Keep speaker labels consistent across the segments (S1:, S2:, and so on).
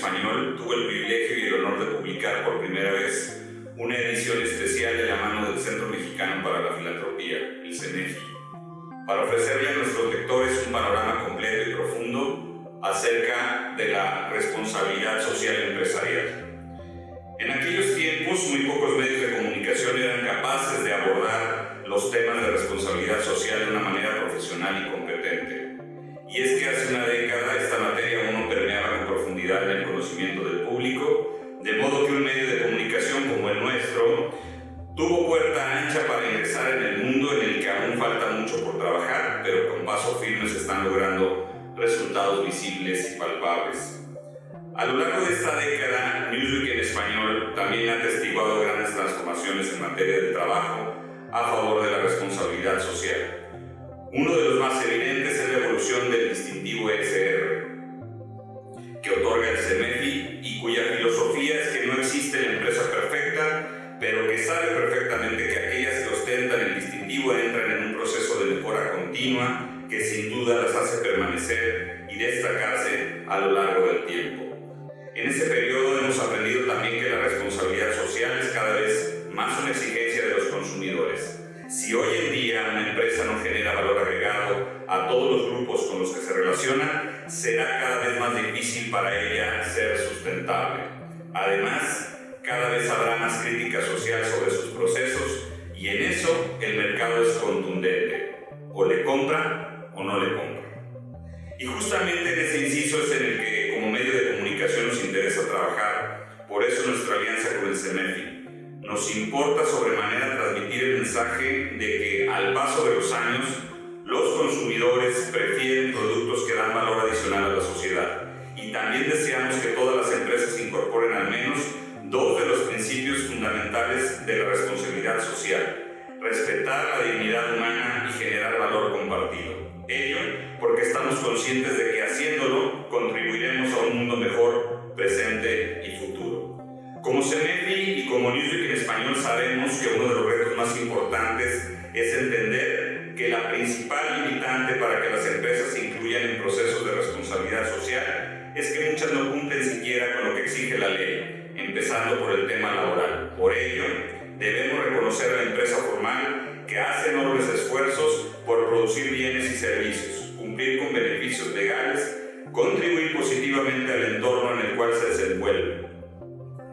S1: Español tuvo el privilegio y el honor de publicar por primera vez una edición especial de la mano del Centro Mexicano para la Filantropía, el CEMEFI, para ofrecerle a nuestros lectores un panorama completo y profundo acerca de la responsabilidad social empresarial. En aquellos tiempos, muy pocos medios de comunicación eran capaces de abordar los temas de responsabilidad social de una manera profesional y competente. Y es que hace una década esta materia aún no permeaba con profundidad en el conocimiento del público, de modo que un medio de comunicación como el nuestro tuvo puerta ancha para ingresar en el mundo en el que aún falta mucho por trabajar, pero con paso firme se están logrando resultados visibles y palpables. A lo largo de esta década, Newsweek en español también ha atestiguado grandes transformaciones en materia de trabajo a favor de la responsabilidad social. Uno de los más evidentes es la evolución del distintivo ESR, que otorga el CEMEFI y cuya filosofía es que no existe la empresa perfecta, pero que sabe perfectamente que aquellas que ostentan el distintivo entran en un proceso de mejora continua que sin duda las hace permanecer y destacarse a lo largo del tiempo. En ese periodo hemos aprendido también que la responsabilidad social es cada vez más una exigencia de los consumidores. Si hoy en día una empresa no genera valor agregado a todos los grupos con los que se relaciona, será cada vez más difícil para ella ser sustentable. Además, cada vez habrá más crítica social sobre sus procesos y en eso el mercado es contundente. O le compra o no le compra. Y justamente en ese inciso es en el que como medio de comunicación nos interesa trabajar. Por eso nuestra alianza con el CEMEFI. Nos importa sobremanera transmitir el mensaje de que al paso de los años los consumidores prefieren productos que dan valor adicional a la sociedad y también deseamos que todas las empresas incorporen al menos dos de los principios fundamentales de la responsabilidad social: respetar la dignidad humana y generar valor compartido. Ello porque estamos conscientes de que haciéndolo contribuiremos a un mundo mejor, presente y futuro. Como CEMEFI y como Newsweek en español sabemos que uno de los retos más importantes es entender que la principal limitante para que las empresas se incluyan en procesos de responsabilidad social es que muchas no cumplen siquiera con lo que exige la ley, empezando por el tema laboral. Por ello, debemos reconocer a la empresa formal que hace enormes esfuerzos por producir bienes y servicios, cumplir con beneficios legales, contribuir positivamente al entorno en el cual se desenvuelve.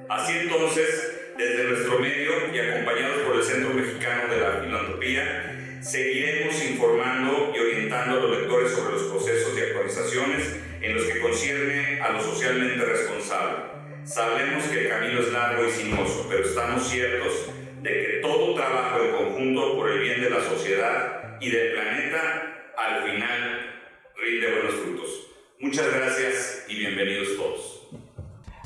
S1: Así entonces, desde nuestro medio y acompañados por el Centro Mexicano de la Filantropía, seguiremos informando y orientando a los lectores sobre los procesos y actualizaciones en los que concierne a lo socialmente responsable. Sabemos que el camino es largo y sinuoso, pero estamos ciertos de que todo trabajo en conjunto por el bien de la sociedad y del planeta, al final, rinde buenos frutos. Muchas gracias y bienvenidos todos.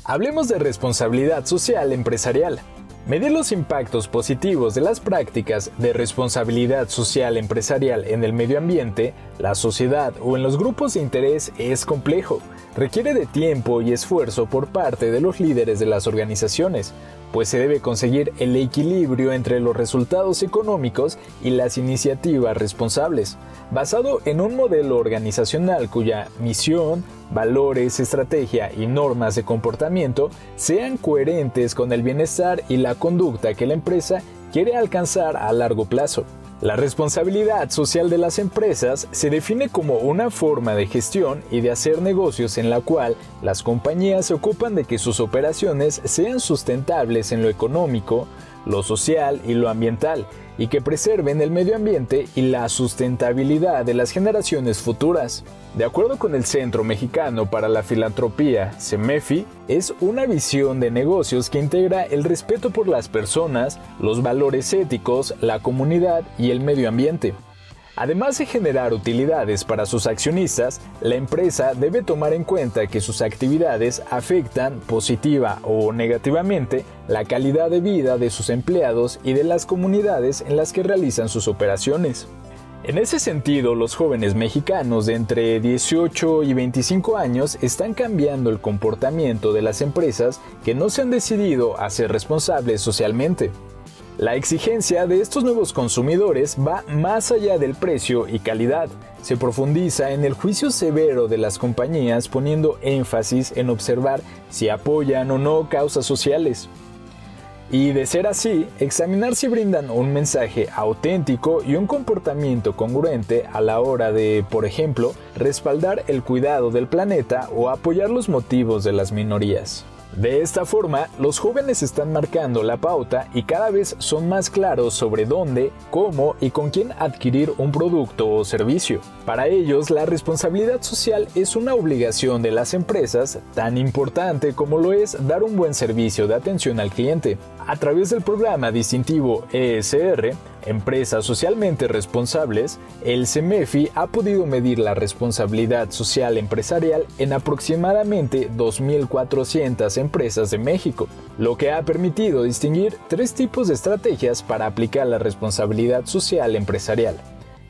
S2: Hablemos de responsabilidad social empresarial. Medir los impactos positivos de las prácticas de responsabilidad social empresarial en el medio ambiente, la sociedad o en los grupos de interés es complejo. Requiere de tiempo y esfuerzo por parte de los líderes de las organizaciones, pues se debe conseguir el equilibrio entre los resultados económicos y las iniciativas responsables, basado en un modelo organizacional cuya misión, valores, estrategia y normas de comportamiento sean coherentes con el bienestar y la conducta que la empresa quiere alcanzar a largo plazo. La responsabilidad social de las empresas se define como una forma de gestión y de hacer negocios en la cual las compañías se ocupan de que sus operaciones sean sustentables en lo económico, lo social y lo ambiental, y que preserven el medio ambiente y la sustentabilidad de las generaciones futuras. De acuerdo con el Centro Mexicano para la Filantropía, CEMEFI, es una visión de negocios que integra el respeto por las personas, los valores éticos, la comunidad y el medio ambiente. Además de generar utilidades para sus accionistas, la empresa debe tomar en cuenta que sus actividades afectan positiva o negativamente la calidad de vida de sus empleados y de las comunidades en las que realizan sus operaciones. En ese sentido, los jóvenes mexicanos de entre 18 y 25 años están cambiando el comportamiento de las empresas que no se han decidido a ser responsables socialmente. La exigencia de estos nuevos consumidores va más allá del precio y calidad. Se profundiza en el juicio severo de las compañías, poniendo énfasis en observar si apoyan o no causas sociales. Y de ser así, examinar si brindan un mensaje auténtico y un comportamiento congruente a la hora de, por ejemplo, respaldar el cuidado del planeta o apoyar los motivos de las minorías. De esta forma, los jóvenes están marcando la pauta y cada vez son más claros sobre dónde, cómo y con quién adquirir un producto o servicio. Para ellos, la responsabilidad social es una obligación de las empresas tan importante como lo es dar un buen servicio de atención al cliente. A través del programa distintivo ESR, Empresas Socialmente Responsables, el CEMEFI ha podido medir la responsabilidad social empresarial en aproximadamente 2.400 empresas de México, lo que ha permitido distinguir 3 tipos de estrategias para aplicar la responsabilidad social empresarial: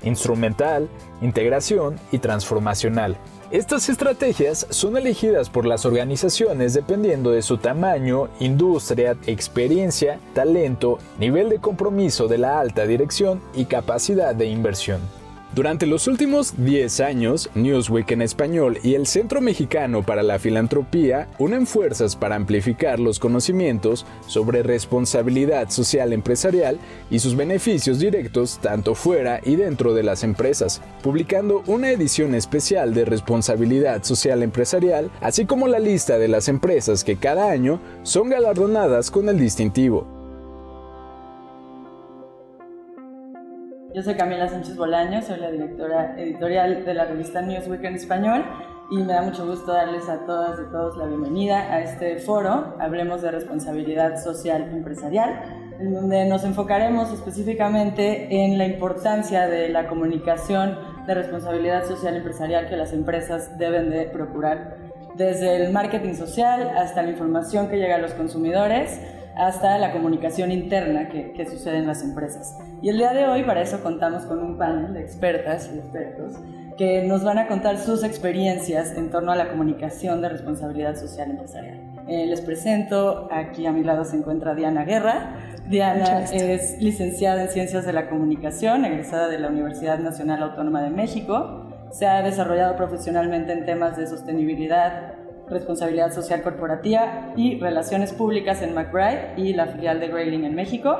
S2: instrumental, integración y transformacional. Estas estrategias son elegidas por las organizaciones dependiendo de su tamaño, industria, experiencia, talento, nivel de compromiso de la alta dirección y capacidad de inversión. Durante los últimos 10 años, Newsweek en español y el Centro Mexicano para la Filantropía unen fuerzas para amplificar los conocimientos sobre responsabilidad social empresarial y sus beneficios directos tanto fuera y dentro de las empresas, publicando una edición especial de responsabilidad social empresarial, así como la lista de las empresas que cada año son galardonadas con el distintivo.
S3: Yo soy Camila Sánchez Bolaños, soy la directora editorial de la revista Newsweek en español y me da mucho gusto darles a todas y todos la bienvenida a este foro, Hablemos de Responsabilidad Social Empresarial, en donde nos enfocaremos específicamente en la importancia de la comunicación de responsabilidad social empresarial que las empresas deben de procurar, desde el marketing social hasta la información que llega a los consumidores, hasta la comunicación interna que sucede en las empresas. Y el día de hoy para eso contamos con un panel de expertas y expertos que nos van a contar sus experiencias en torno a la comunicación de responsabilidad social empresarial. Les presento, aquí a mi lado se encuentra Diana Guerra. Diana es licenciada en Ciencias de la Comunicación, egresada de la Universidad Nacional Autónoma de México. Se ha desarrollado profesionalmente en temas de sostenibilidad, responsabilidad social corporativa y relaciones públicas en McBride y la filial de Grayling en México.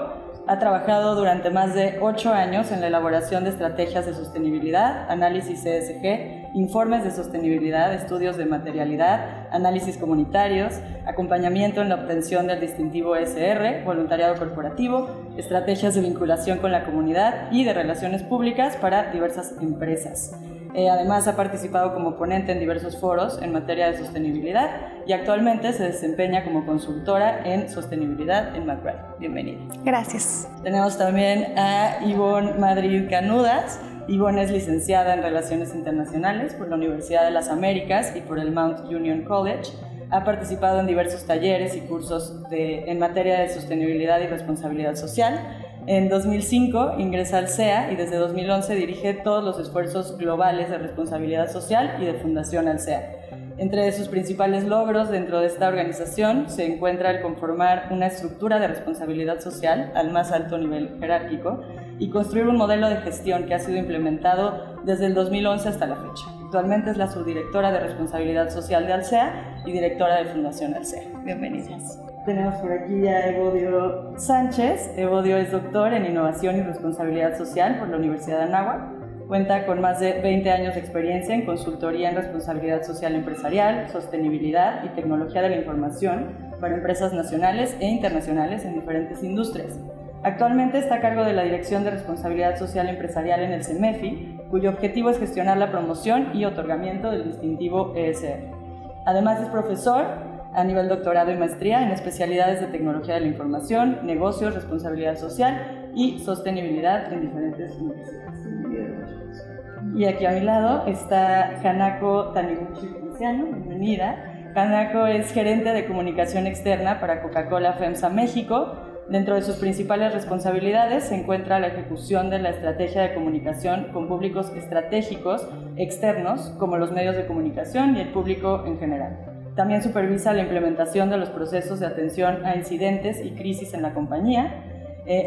S3: Ha trabajado durante más de 8 años en la elaboración de estrategias de sostenibilidad, análisis ESG, informes de sostenibilidad, estudios de materialidad, análisis comunitarios, acompañamiento en la obtención del distintivo ESR, voluntariado corporativo, estrategias de vinculación con la comunidad y de relaciones públicas para diversas empresas. Además ha participado como ponente en diversos foros en materia de sostenibilidad y actualmente se desempeña como consultora en sostenibilidad en McBride. Bienvenida.
S4: Gracias.
S3: Tenemos también a Ivonne Madrid Canudas. Ivonne es licenciada en Relaciones Internacionales por la Universidad de las Américas y por el Mount Union College. Ha participado en diversos talleres y cursos en materia de sostenibilidad y responsabilidad social. En 2005 ingresa al CEA y desde 2011 dirige todos los esfuerzos globales de responsabilidad social y de Fundación Alsea. Entre sus principales logros dentro de esta organización se encuentra el conformar una estructura de responsabilidad social al más alto nivel jerárquico y construir un modelo de gestión que ha sido implementado desde el 2011 hasta la fecha. Actualmente es la subdirectora de responsabilidad social de Alsea y directora de Fundación Alsea. Bienvenidas. Tenemos por aquí a Evodio Sánchez. Evodio es doctor en Innovación y Responsabilidad Social por la Universidad de Anáhuac. Cuenta con más de 20 años de experiencia en consultoría en responsabilidad social empresarial, sostenibilidad y tecnología de la información para empresas nacionales e internacionales en diferentes industrias. Actualmente está a cargo de la Dirección de Responsabilidad Social Empresarial en el CEMEFI, cuyo objetivo es gestionar la promoción y otorgamiento del distintivo ESR. Además es profesor a nivel doctorado y maestría en especialidades de tecnología de la información, negocios, responsabilidad social y sostenibilidad en diferentes universidades. Y aquí a mi lado está Hanako Taniguchi Ponciano, bienvenida. Hanako es gerente de comunicación externa para Coca-Cola FEMSA México. Dentro de sus principales responsabilidades se encuentra la ejecución de la estrategia de comunicación con públicos estratégicos externos, como los medios de comunicación y el público en general. También supervisa la implementación de los procesos de atención a incidentes y crisis en la compañía.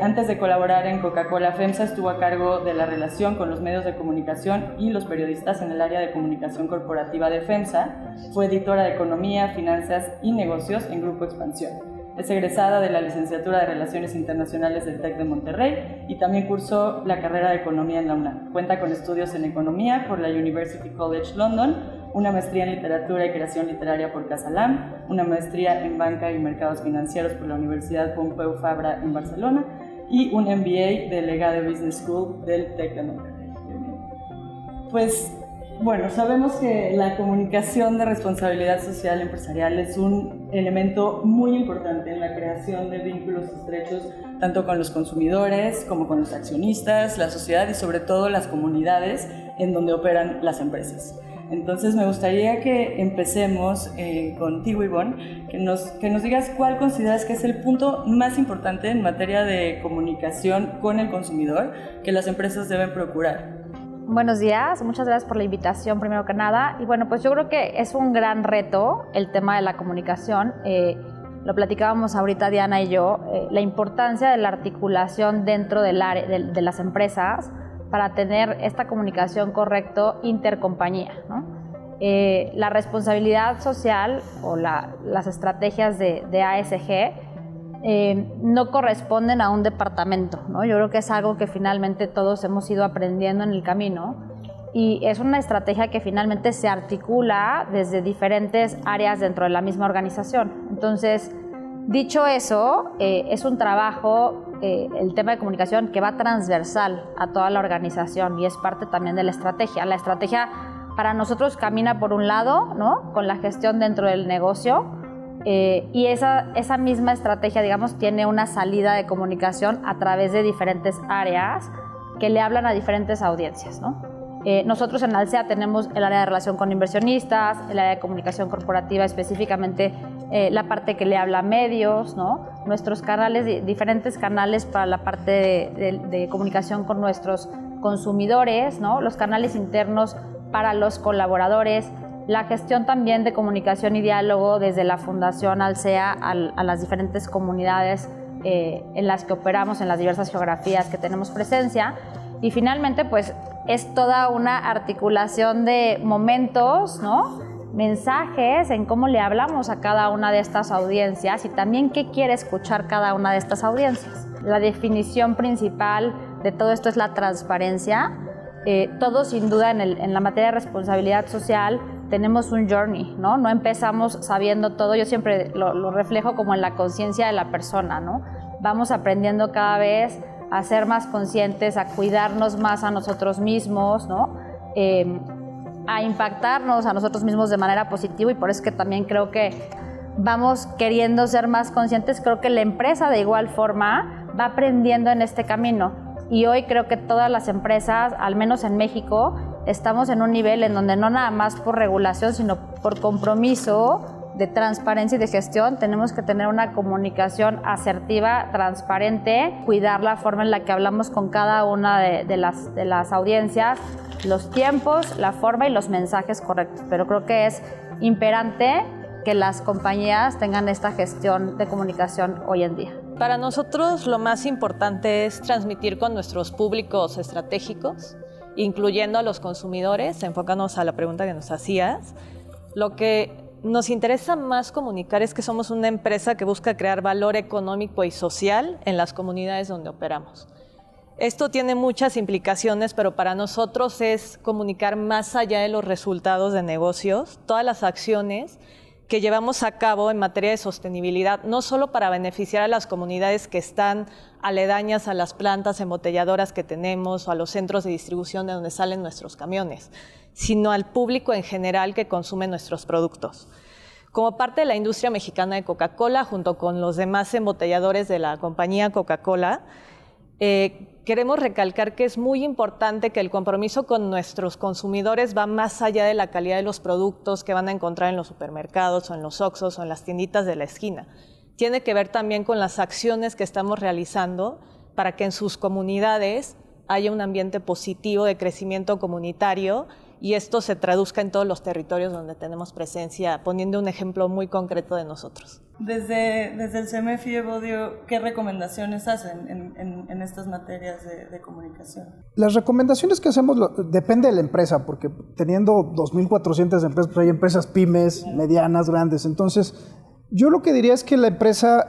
S3: Antes de colaborar en Coca-Cola FEMSA, estuvo a cargo de la relación con los medios de comunicación y los periodistas en el área de comunicación corporativa de FEMSA. Fue editora de Economía, Finanzas y Negocios en Grupo Expansión. Es egresada de la licenciatura de Relaciones Internacionales del TEC de Monterrey y también cursó la carrera de Economía en la UNAM. Cuenta con estudios en Economía por la University College London, una maestría en Literatura y Creación Literaria por Casalam, una maestría en Banca y Mercados Financieros por la Universidad Pompeu Fabra en Barcelona y un MBA de Legado Business School del TEC de Monterrey. Pues, bueno, sabemos que la comunicación de responsabilidad social empresarial es un elemento muy importante en la creación de vínculos estrechos tanto con los consumidores como con los accionistas, la sociedad y sobre todo las comunidades en donde operan las empresas. Entonces me gustaría que empecemos contigo, Ivonne, que nos digas cuál consideras que es el punto más importante en materia de comunicación con el consumidor que las empresas deben procurar.
S4: Buenos días, muchas gracias por la invitación primero que nada. Y bueno, pues yo creo que es un gran reto el tema de la comunicación. Lo platicábamos ahorita Diana y yo, la importancia de la articulación dentro del área de las empresas para tener esta comunicación correcta intercompañía, ¿no? La responsabilidad social o las estrategias de ASG no corresponden a un departamento, ¿no? Yo creo que es algo que finalmente todos hemos ido aprendiendo en el camino y es una estrategia que finalmente se articula desde diferentes áreas dentro de la misma organización. Entonces, dicho eso, es un trabajo, el tema de comunicación, que va transversal a toda la organización y es parte también de la estrategia. La estrategia para nosotros camina por un lado, ¿no?, con la gestión dentro del negocio y esa misma estrategia, digamos, tiene una salida de comunicación a través de diferentes áreas que le hablan a diferentes audiencias, ¿no? Nosotros en Alsea tenemos el área de relación con inversionistas, el área de comunicación corporativa, específicamente la parte que le habla a medios, ¿no? Nuestros canales, diferentes canales para la parte de comunicación con nuestros consumidores, ¿no? Los canales internos para los colaboradores, la gestión también de comunicación y diálogo desde la Fundación Alsea a las diferentes comunidades en las que operamos, en las diversas geografías que tenemos presencia. Y finalmente, pues, es toda una articulación de momentos, ¿no?, mensajes en cómo le hablamos a cada una de estas audiencias y también qué quiere escuchar cada una de estas audiencias. La definición principal de todo esto es la transparencia. Todo, sin duda, en la materia de responsabilidad social tenemos un journey, ¿no? No empezamos sabiendo todo. Yo siempre lo reflejo como en la conciencia de la persona, ¿no? Vamos aprendiendo cada vez a ser más conscientes, a cuidarnos más a nosotros mismos, ¿no? A impactarnos a nosotros mismos de manera positiva y por eso es que también creo que vamos queriendo ser más conscientes. Creo que la empresa de igual forma va aprendiendo en este camino y hoy creo que todas las empresas, al menos en México, estamos en un nivel en donde no nada más por regulación, sino por compromiso de transparencia y de gestión, tenemos que tener una comunicación asertiva, transparente, cuidar la forma en la que hablamos con cada una de las audiencias, los tiempos, la forma y los mensajes correctos. Pero creo que es imperante que las compañías tengan esta gestión de comunicación hoy en día.
S5: Para nosotros lo más importante es transmitir con nuestros públicos estratégicos, incluyendo a los consumidores, enfocándonos a la pregunta que nos hacías. Lo que nos interesa más comunicar es que somos una empresa que busca crear valor económico y social en las comunidades donde operamos. Esto tiene muchas implicaciones, pero para nosotros es comunicar más allá de los resultados de negocios, todas las acciones que llevamos a cabo en materia de sostenibilidad, no solo para beneficiar a las comunidades que están aledañas a las plantas embotelladoras que tenemos o a los centros de distribución de donde salen nuestros camiones, sino al público en general que consume nuestros productos. Como parte de la industria mexicana de Coca-Cola, junto con los demás embotelladores de la compañía Coca-Cola, queremos recalcar que es muy importante que el compromiso con nuestros consumidores va más allá de la calidad de los productos que van a encontrar en los supermercados o en los Oxxos o en las tienditas de la esquina. Tiene que ver también con las acciones que estamos realizando para que en sus comunidades haya un ambiente positivo de crecimiento comunitario y esto se traduzca en todos los territorios donde tenemos presencia, poniendo un ejemplo muy concreto de nosotros.
S3: Desde el CEMEFI, Evodio, ¿qué recomendaciones hacen en estas materias de comunicación?
S6: Las recomendaciones que hacemos depende de la empresa, porque teniendo 2.400 empresas, pues hay empresas pymes, medianas, grandes. Entonces, yo lo que diría es que la empresa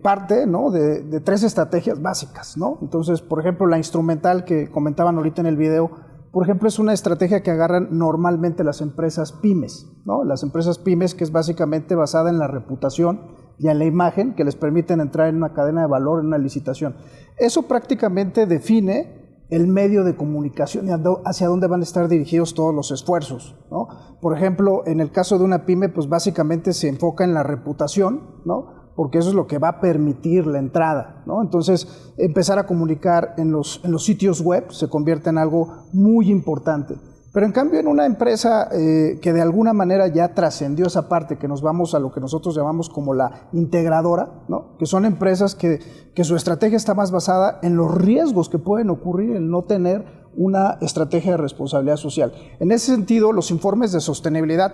S6: parte, ¿no?, de 3 estrategias básicas, ¿no? Entonces, por ejemplo, la instrumental que comentaban ahorita en el video, por ejemplo, es una estrategia que agarran normalmente las empresas pymes, ¿no? Las empresas pymes, que es básicamente basada en la reputación y en la imagen, que les permiten entrar en una cadena de valor, en una licitación. Eso prácticamente define el medio de comunicación y hacia dónde van a estar dirigidos todos los esfuerzos, ¿no? Por ejemplo, en el caso de una pyme, pues básicamente se enfoca en la reputación, ¿no?, porque eso es lo que va a permitir la entrada, ¿no? Entonces, empezar a comunicar en los sitios web se convierte en algo muy importante. Pero en cambio, en una empresa que de alguna manera ya trascendió esa parte, que nos vamos a lo que nosotros llamamos como la integradora, ¿no?, que son empresas que su estrategia está más basada en los riesgos que pueden ocurrir en no tener una estrategia de responsabilidad social. En ese sentido, los informes de sostenibilidad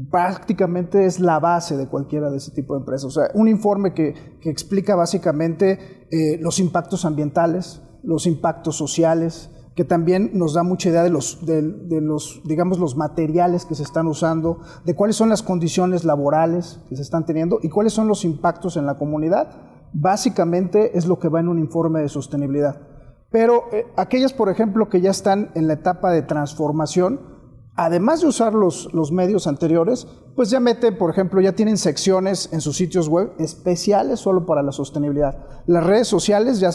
S6: prácticamente es la base de cualquiera de ese tipo de empresas. O sea, un informe que explica básicamente los impactos ambientales, los impactos sociales, que también nos da mucha idea de los digamos, los materiales que se están usando, de cuáles son las condiciones laborales que se están teniendo y cuáles son los impactos en la comunidad. Básicamente es lo que va en un informe de sostenibilidad. Pero aquellas, por ejemplo, que ya están en la etapa de transformación, además de usar los medios anteriores, pues ya meten, por ejemplo, ya tienen secciones en sus sitios web especiales solo para la sostenibilidad. Las redes sociales ya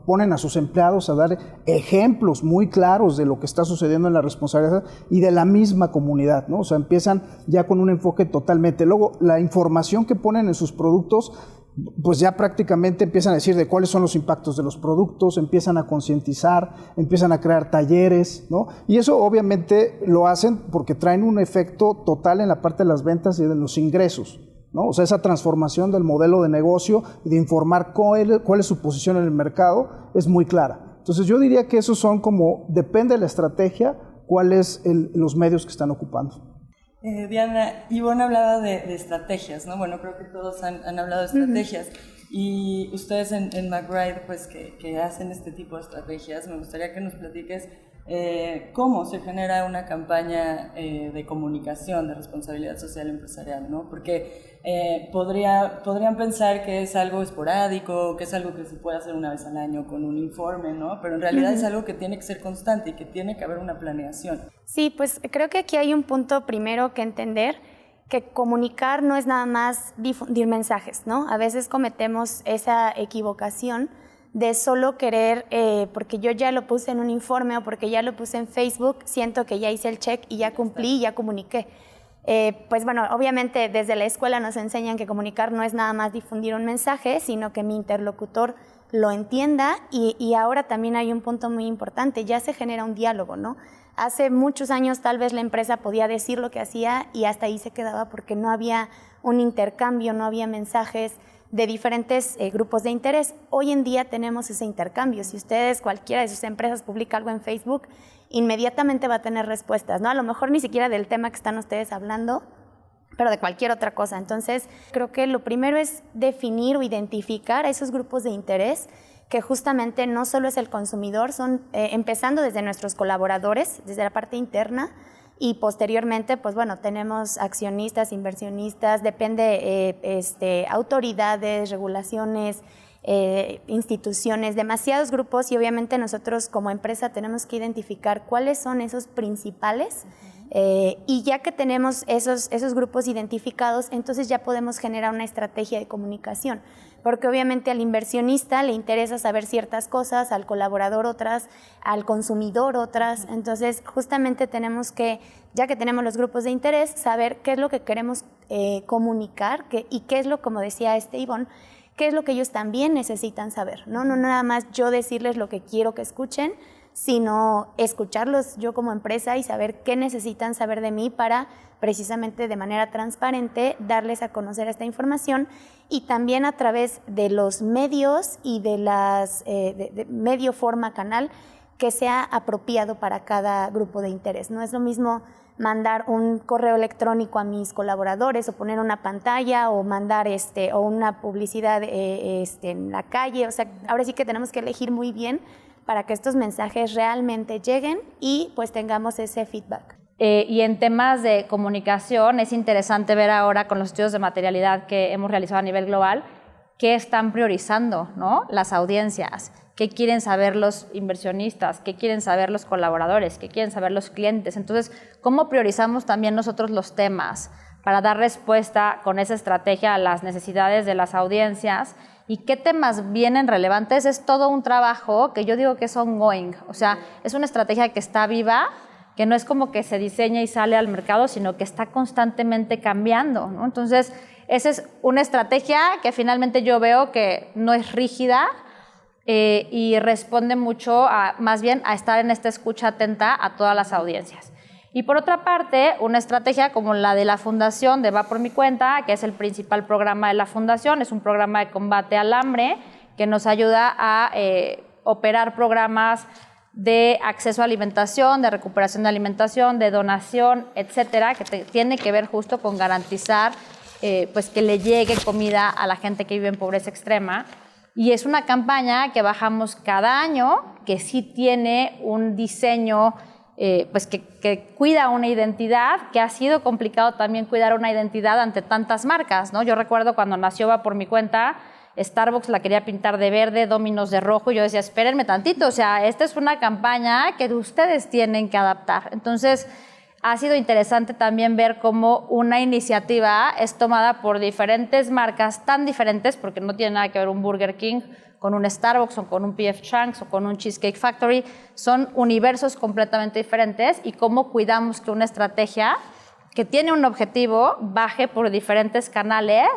S6: ponen a sus empleados a dar ejemplos muy claros de lo que está sucediendo en la responsabilidad y de la misma comunidad, ¿no? O sea, empiezan ya con un enfoque totalmente. Luego, la información que ponen en sus productos, pues ya prácticamente empiezan a decir de cuáles son los impactos de los productos, empiezan a concientizar, empiezan a crear talleres, ¿no? Y eso obviamente lo hacen porque traen un efecto total en la parte de las ventas y de los ingresos, ¿no? O sea, esa transformación del modelo de negocio y de informar cuál es su posición en el mercado es muy clara. Entonces yo diría que esos son como, depende de la estrategia, cuáles los medios que están ocupando.
S3: Diana, Ivonne hablaba de estrategias, ¿no? Bueno, creo que todos han hablado de estrategias. Y ustedes en McBride, pues que hacen este tipo de estrategias, me gustaría que nos platiques cómo se genera una campaña de comunicación de responsabilidad social empresarial, ¿no? Porque podrían pensar que es algo esporádico, que es algo que se puede hacer una vez al año con un informe, ¿no? Pero en realidad es algo que tiene que ser constante y que tiene que haber una planeación.
S7: Sí, pues creo que aquí hay un punto primero que entender, que comunicar no es nada más difundir mensajes, ¿no? A veces cometemos esa equivocación de solo querer, porque yo ya lo puse en un informe o porque ya lo puse en Facebook, siento que ya hice el check y ya cumplí y ya comuniqué. Pues bueno, obviamente desde la escuela nos enseñan que comunicar no es nada más difundir un mensaje, sino que mi interlocutor lo entienda y ahora también hay un punto muy importante, ya se genera un diálogo, ¿no? Hace muchos años tal vez la empresa podía decir lo que hacía y hasta ahí se quedaba porque no había un intercambio, no había mensajes de diferentes grupos de interés. Hoy en día tenemos ese intercambio. Si ustedes, cualquiera de sus empresas publica algo en Facebook, inmediatamente va a tener respuestas, ¿no? A lo mejor ni siquiera del tema que están ustedes hablando, pero de cualquier otra cosa. Entonces, creo que lo primero es definir o identificar a esos grupos de interés que justamente no solo es el consumidor, son empezando desde nuestros colaboradores, desde la parte interna, y posteriormente, pues bueno, tenemos accionistas, inversionistas, depende autoridades, regulaciones, instituciones, demasiados grupos, y obviamente nosotros como empresa tenemos que identificar cuáles son esos principales. Y ya que tenemos esos grupos identificados, entonces ya podemos generar una estrategia de comunicación, porque obviamente al inversionista le interesa saber ciertas cosas, al colaborador otras, al consumidor otras. Entonces justamente tenemos que, ya que tenemos los grupos de interés, saber qué es lo que queremos comunicar y qué es lo, como decía Ivonne, qué es lo que ellos también necesitan saber, ¿no? No nada más yo decirles lo que quiero que escuchen, sino escucharlos yo como empresa y saber qué necesitan saber de mí para precisamente de manera transparente darles a conocer esta información, y también a través de los medios y de las medio forma canal que sea apropiado para cada grupo de interés. No es lo mismo mandar un correo electrónico a mis colaboradores o poner una pantalla o mandar o una publicidad en la calle. O sea, ahora sí que tenemos que elegir muy bien para que estos mensajes realmente lleguen y pues tengamos ese feedback.
S4: Y en temas de comunicación es interesante ver ahora con los estudios de materialidad que hemos realizado a nivel global qué están priorizando, ¿no? Las audiencias, qué quieren saber los inversionistas, qué quieren saber los colaboradores, qué quieren saber los clientes. Entonces, ¿cómo priorizamos también nosotros los temas para dar respuesta con esa estrategia a las necesidades de las audiencias? ¿Y qué temas vienen relevantes? Es todo un trabajo que yo digo que es ongoing, o sea, es una estrategia que está viva, que no es como que se diseña y sale al mercado, sino que está constantemente cambiando, ¿no? Entonces, esa es una estrategia que finalmente yo veo que no es rígida y responde mucho más bien a estar en esta escucha atenta a todas las audiencias. Y por otra parte, una estrategia como la de la Fundación de Va por mi cuenta, que es el principal programa de la Fundación, es un programa de combate al hambre que nos ayuda a operar programas de acceso a alimentación, de recuperación de alimentación, de donación, etcétera, que tiene que ver justo con garantizar pues que le llegue comida a la gente que vive en pobreza extrema. Y es una campaña que bajamos cada año, que sí tiene un diseño pues que cuida una identidad, que ha sido complicado también cuidar una identidad ante tantas marcas, ¿no? Yo recuerdo cuando nació Va por mi cuenta, Starbucks la quería pintar de verde, Domino's de rojo, y yo decía, espérenme tantito, o sea, esta es una campaña que ustedes tienen que adaptar. Entonces, ha sido interesante también ver cómo una iniciativa es tomada por diferentes marcas tan diferentes, porque no tiene nada que ver un Burger King con un Starbucks o con un P.F. Chang's o con un Cheesecake Factory, son universos completamente diferentes, y cómo cuidamos que una estrategia que tiene un objetivo baje por diferentes canales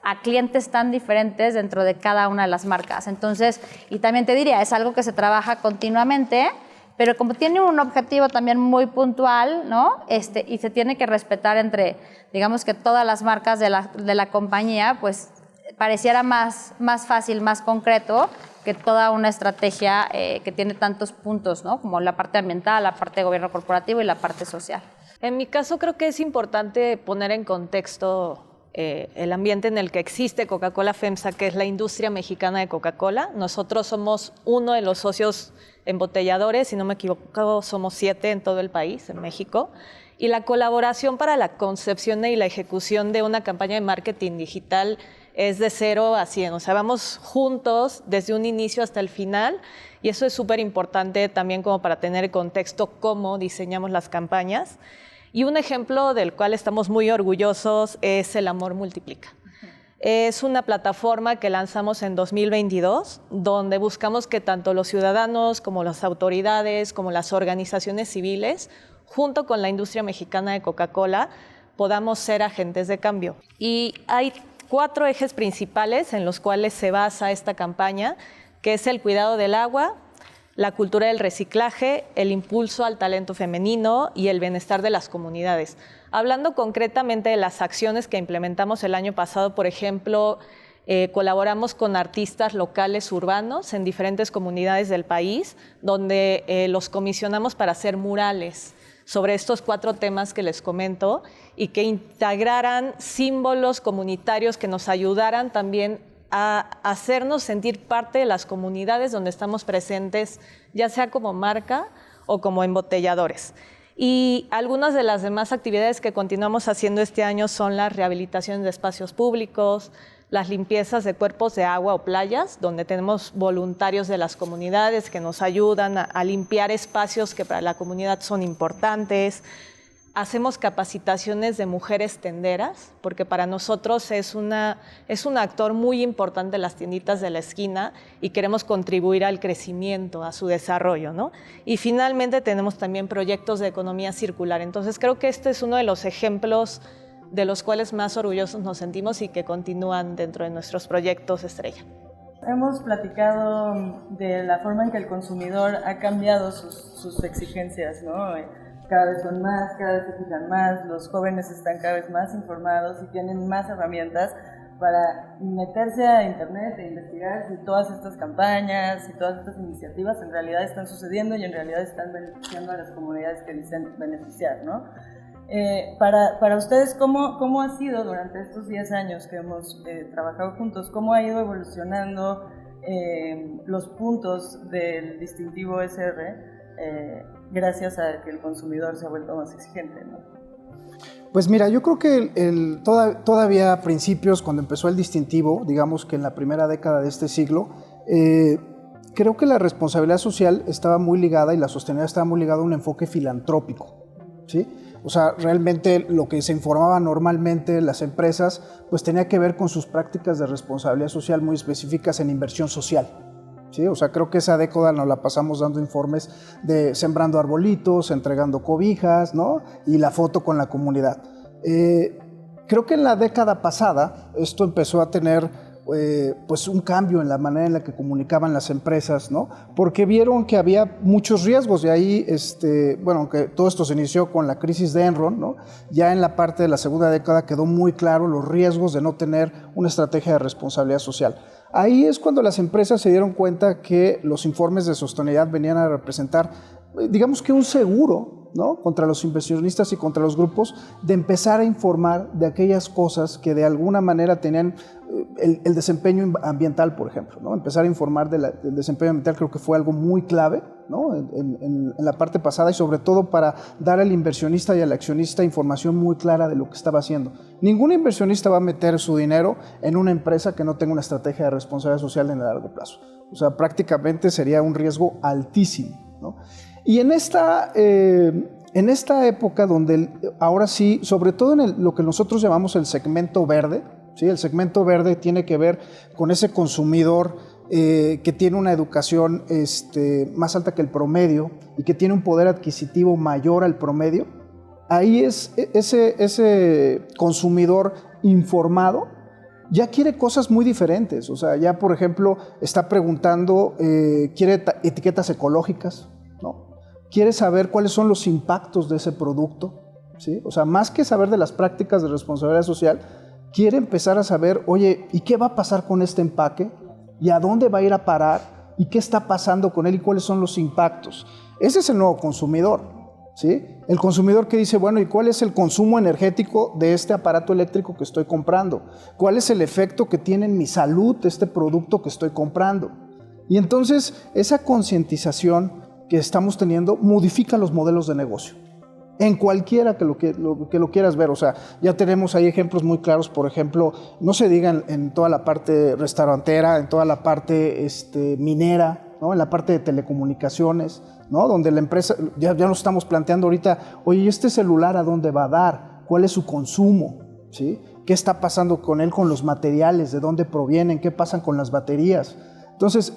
S4: a clientes tan diferentes dentro de cada una de las marcas. Entonces, y también te diría, es algo que se trabaja continuamente, pero como tiene un objetivo también muy puntual, ¿no? Y se tiene que respetar entre, digamos que todas las marcas de la compañía, pues pareciera más fácil, más concreto que toda una estrategia que tiene tantos puntos, ¿no? Como la parte ambiental, la parte de gobierno corporativo y la parte social.
S5: En mi caso creo que es importante poner en contexto el ambiente en el que existe Coca-Cola FEMSA, que es la industria mexicana de Coca-Cola. Nosotros somos uno de los socios embotelladores, si no me equivoco, somos 7 en todo el país, en México. Y la colaboración para la concepción y la ejecución de una campaña de marketing digital es de 0 a 100. O sea, vamos juntos desde un inicio hasta el final, y eso es súper importante también como para tener el contexto cómo diseñamos las campañas. Y un ejemplo del cual estamos muy orgullosos es El Amor Multiplica. Es una plataforma que lanzamos en 2022, donde buscamos que tanto los ciudadanos como las autoridades, como las organizaciones civiles, junto con la industria mexicana de Coca-Cola, podamos ser agentes de cambio. Y hay 4 ejes principales en los cuales se basa esta campaña, que es el cuidado del agua, la cultura del reciclaje, el impulso al talento femenino y el bienestar de las comunidades. Hablando concretamente de las acciones que implementamos el año pasado, por ejemplo, colaboramos con artistas locales urbanos en diferentes comunidades del país, donde los comisionamos para hacer murales sobre estos 4 temas que les comento, y que integraran símbolos comunitarios que nos ayudaran también a hacernos sentir parte de las comunidades donde estamos presentes, ya sea como marca o como embotelladores. Y algunas de las demás actividades que continuamos haciendo este año son las rehabilitaciones de espacios públicos, las limpiezas de cuerpos de agua o playas, donde tenemos voluntarios de las comunidades que nos ayudan a limpiar espacios que para la comunidad son importantes. Hacemos capacitaciones de mujeres tenderas, porque para nosotros es un actor muy importante las tienditas de la esquina, y queremos contribuir al crecimiento, a su desarrollo, ¿no? Y finalmente tenemos también proyectos de economía circular. Entonces creo que este es uno de los ejemplos de los cuales más orgullosos nos sentimos y que continúan dentro de nuestros proyectos estrella.
S3: Hemos platicado de la forma en que el consumidor ha cambiado sus exigencias, ¿no? Cada vez son más, cada vez se fijan más, los jóvenes están cada vez más informados y tienen más herramientas para meterse a internet e investigar si todas estas campañas y todas estas iniciativas en realidad están sucediendo y en realidad están beneficiando a las comunidades que dicen beneficiar, ¿no? Para ustedes, ¿cómo ha sido durante estos 10 años que hemos trabajado juntos? ¿Cómo ha ido evolucionando los puntos del distintivo SR gracias a que el consumidor se ha vuelto más exigente, ¿no?
S6: Pues mira, yo creo que todavía a principios, cuando empezó el distintivo, digamos que en la primera década de este siglo, creo que la responsabilidad social estaba muy ligada y la sostenibilidad estaba muy ligada a un enfoque filantrópico, ¿sí? O sea, realmente lo que se informaba normalmente las empresas, pues tenía que ver con sus prácticas de responsabilidad social muy específicas en inversión social. ¿Sí? O sea, creo que esa década nos la pasamos dando informes de sembrando arbolitos, entregando cobijas, ¿no? Y la foto con la comunidad. Creo que en la década pasada esto empezó a tener pues un cambio en la manera en la que comunicaban las empresas, ¿no? Porque vieron que había muchos riesgos, de ahí, bueno, que todo esto se inició con la crisis de Enron, ¿no? Ya en la parte de la segunda década quedó muy claro los riesgos de no tener una estrategia de responsabilidad social. Ahí es cuando las empresas se dieron cuenta que los informes de sostenibilidad venían a representar, digamos que un seguro, ¿no? Contra los inversionistas y contra los grupos, de empezar a informar de aquellas cosas que de alguna manera tenían el desempeño ambiental, por ejemplo, ¿no? Empezar a informar del desempeño ambiental creo que fue algo muy clave, ¿no? En la parte pasada, y sobre todo para dar al inversionista y al accionista información muy clara de lo que estaba haciendo. Ningún inversionista va a meter su dinero en una empresa que no tenga una estrategia de responsabilidad social en el largo plazo. O sea, prácticamente sería un riesgo altísimo, ¿no? Y en esta época donde ahora sí, sobre todo en lo que nosotros llamamos el segmento verde, ¿sí? El segmento verde tiene que ver con ese consumidor que tiene una educación más alta que el promedio y que tiene un poder adquisitivo mayor al promedio. Ahí es ese consumidor informado ya quiere cosas muy diferentes. O sea, ya por ejemplo está preguntando, quiere etiquetas ecológicas, ¿no? Quiere saber cuáles son los impactos de ese producto, ¿sí? O sea, más que saber de las prácticas de responsabilidad social, quiere empezar a saber, oye, ¿y qué va a pasar con este empaque? ¿Y a dónde va a ir a parar? ¿Y qué está pasando con él? ¿Y cuáles son los impactos? Ese es el nuevo consumidor, ¿sí? El consumidor que dice, bueno, ¿y cuál es el consumo energético de este aparato eléctrico que estoy comprando? ¿Cuál es el efecto que tiene en mi salud este producto que estoy comprando? Y entonces, esa concientización que estamos teniendo modifica los modelos de negocio. En cualquiera que lo quieras ver, o sea, ya tenemos ahí ejemplos muy claros, por ejemplo, no se diga en toda la parte restaurantera, en toda la parte minera, ¿no? En la parte de telecomunicaciones, ¿no? Donde la empresa, ya nos estamos planteando ahorita, oye, ¿este celular a dónde va a dar? ¿Cuál es su consumo? ¿Sí? ¿Qué está pasando con él, con los materiales? ¿De dónde provienen? ¿Qué pasan con las baterías? Entonces,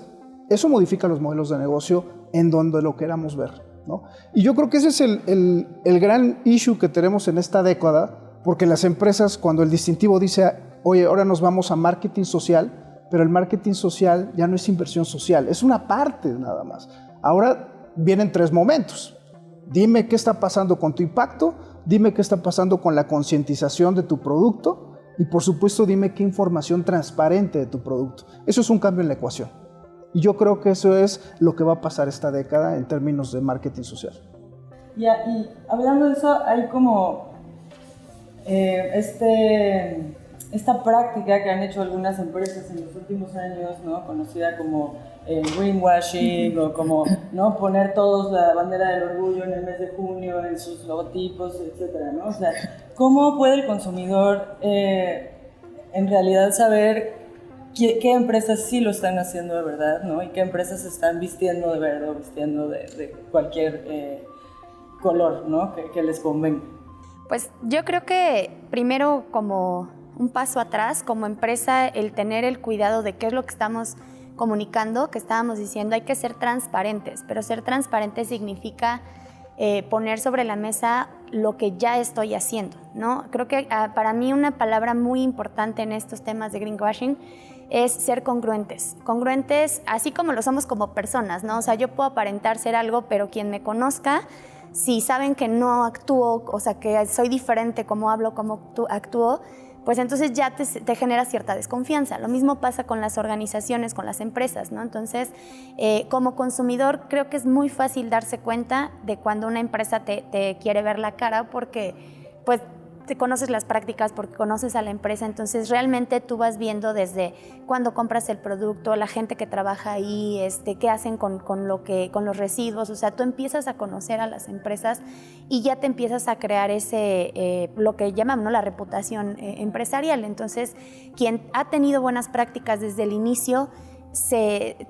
S6: eso modifica los modelos de negocio en donde lo queramos ver, ¿no? Y yo creo que ese es el gran issue que tenemos en esta década, porque las empresas, cuando el distintivo dice, oye, ahora nos vamos a marketing social, pero el marketing social ya no es inversión social, es una parte nada más. Ahora vienen 3 momentos. Dime qué está pasando con tu impacto, dime qué está pasando con la concientización de tu producto y por supuesto dime qué información transparente de tu producto. Eso es un cambio en la ecuación. Y yo creo que eso es lo que va a pasar esta década en términos de marketing social.
S3: Y hablando de eso, hay como esta práctica que han hecho algunas empresas en los últimos años, ¿no? Conocida como greenwashing o como, ¿no? Poner todos la bandera del orgullo en el mes de junio en sus logotipos, etcétera, ¿no? O sea, ¿cómo puede el consumidor en realidad saber qué empresas sí lo están haciendo de verdad, ¿no? Y qué empresas están vistiendo de verde o vistiendo de cualquier color, ¿no? Que les convenga?
S7: Pues yo creo que primero, como un paso atrás, como empresa, el tener el cuidado de qué es lo que estamos comunicando, que estábamos diciendo, hay que ser transparentes, pero ser transparente significa poner sobre la mesa lo que ya estoy haciendo, ¿no? Creo que para mí una palabra muy importante en estos temas de greenwashing es ser congruentes. Congruentes, así como lo somos como personas, ¿no? O sea, yo puedo aparentar ser algo, pero quien me conozca, si saben que no actúo, o sea, que soy diferente, cómo hablo, cómo actúo, pues entonces ya te genera cierta desconfianza. Lo mismo pasa con las organizaciones, con las empresas, ¿no? Entonces, como consumidor, creo que es muy fácil darse cuenta de cuando una empresa te quiere ver la cara porque, pues, te conoces las prácticas, porque conoces a la empresa, entonces realmente tú vas viendo desde cuando compras el producto, la gente que trabaja ahí, qué hacen con los residuos, o sea, tú empiezas a conocer a las empresas y ya te empiezas a crear lo que llaman, ¿no?, la reputación empresarial. Entonces, quien ha tenido buenas prácticas desde el inicio,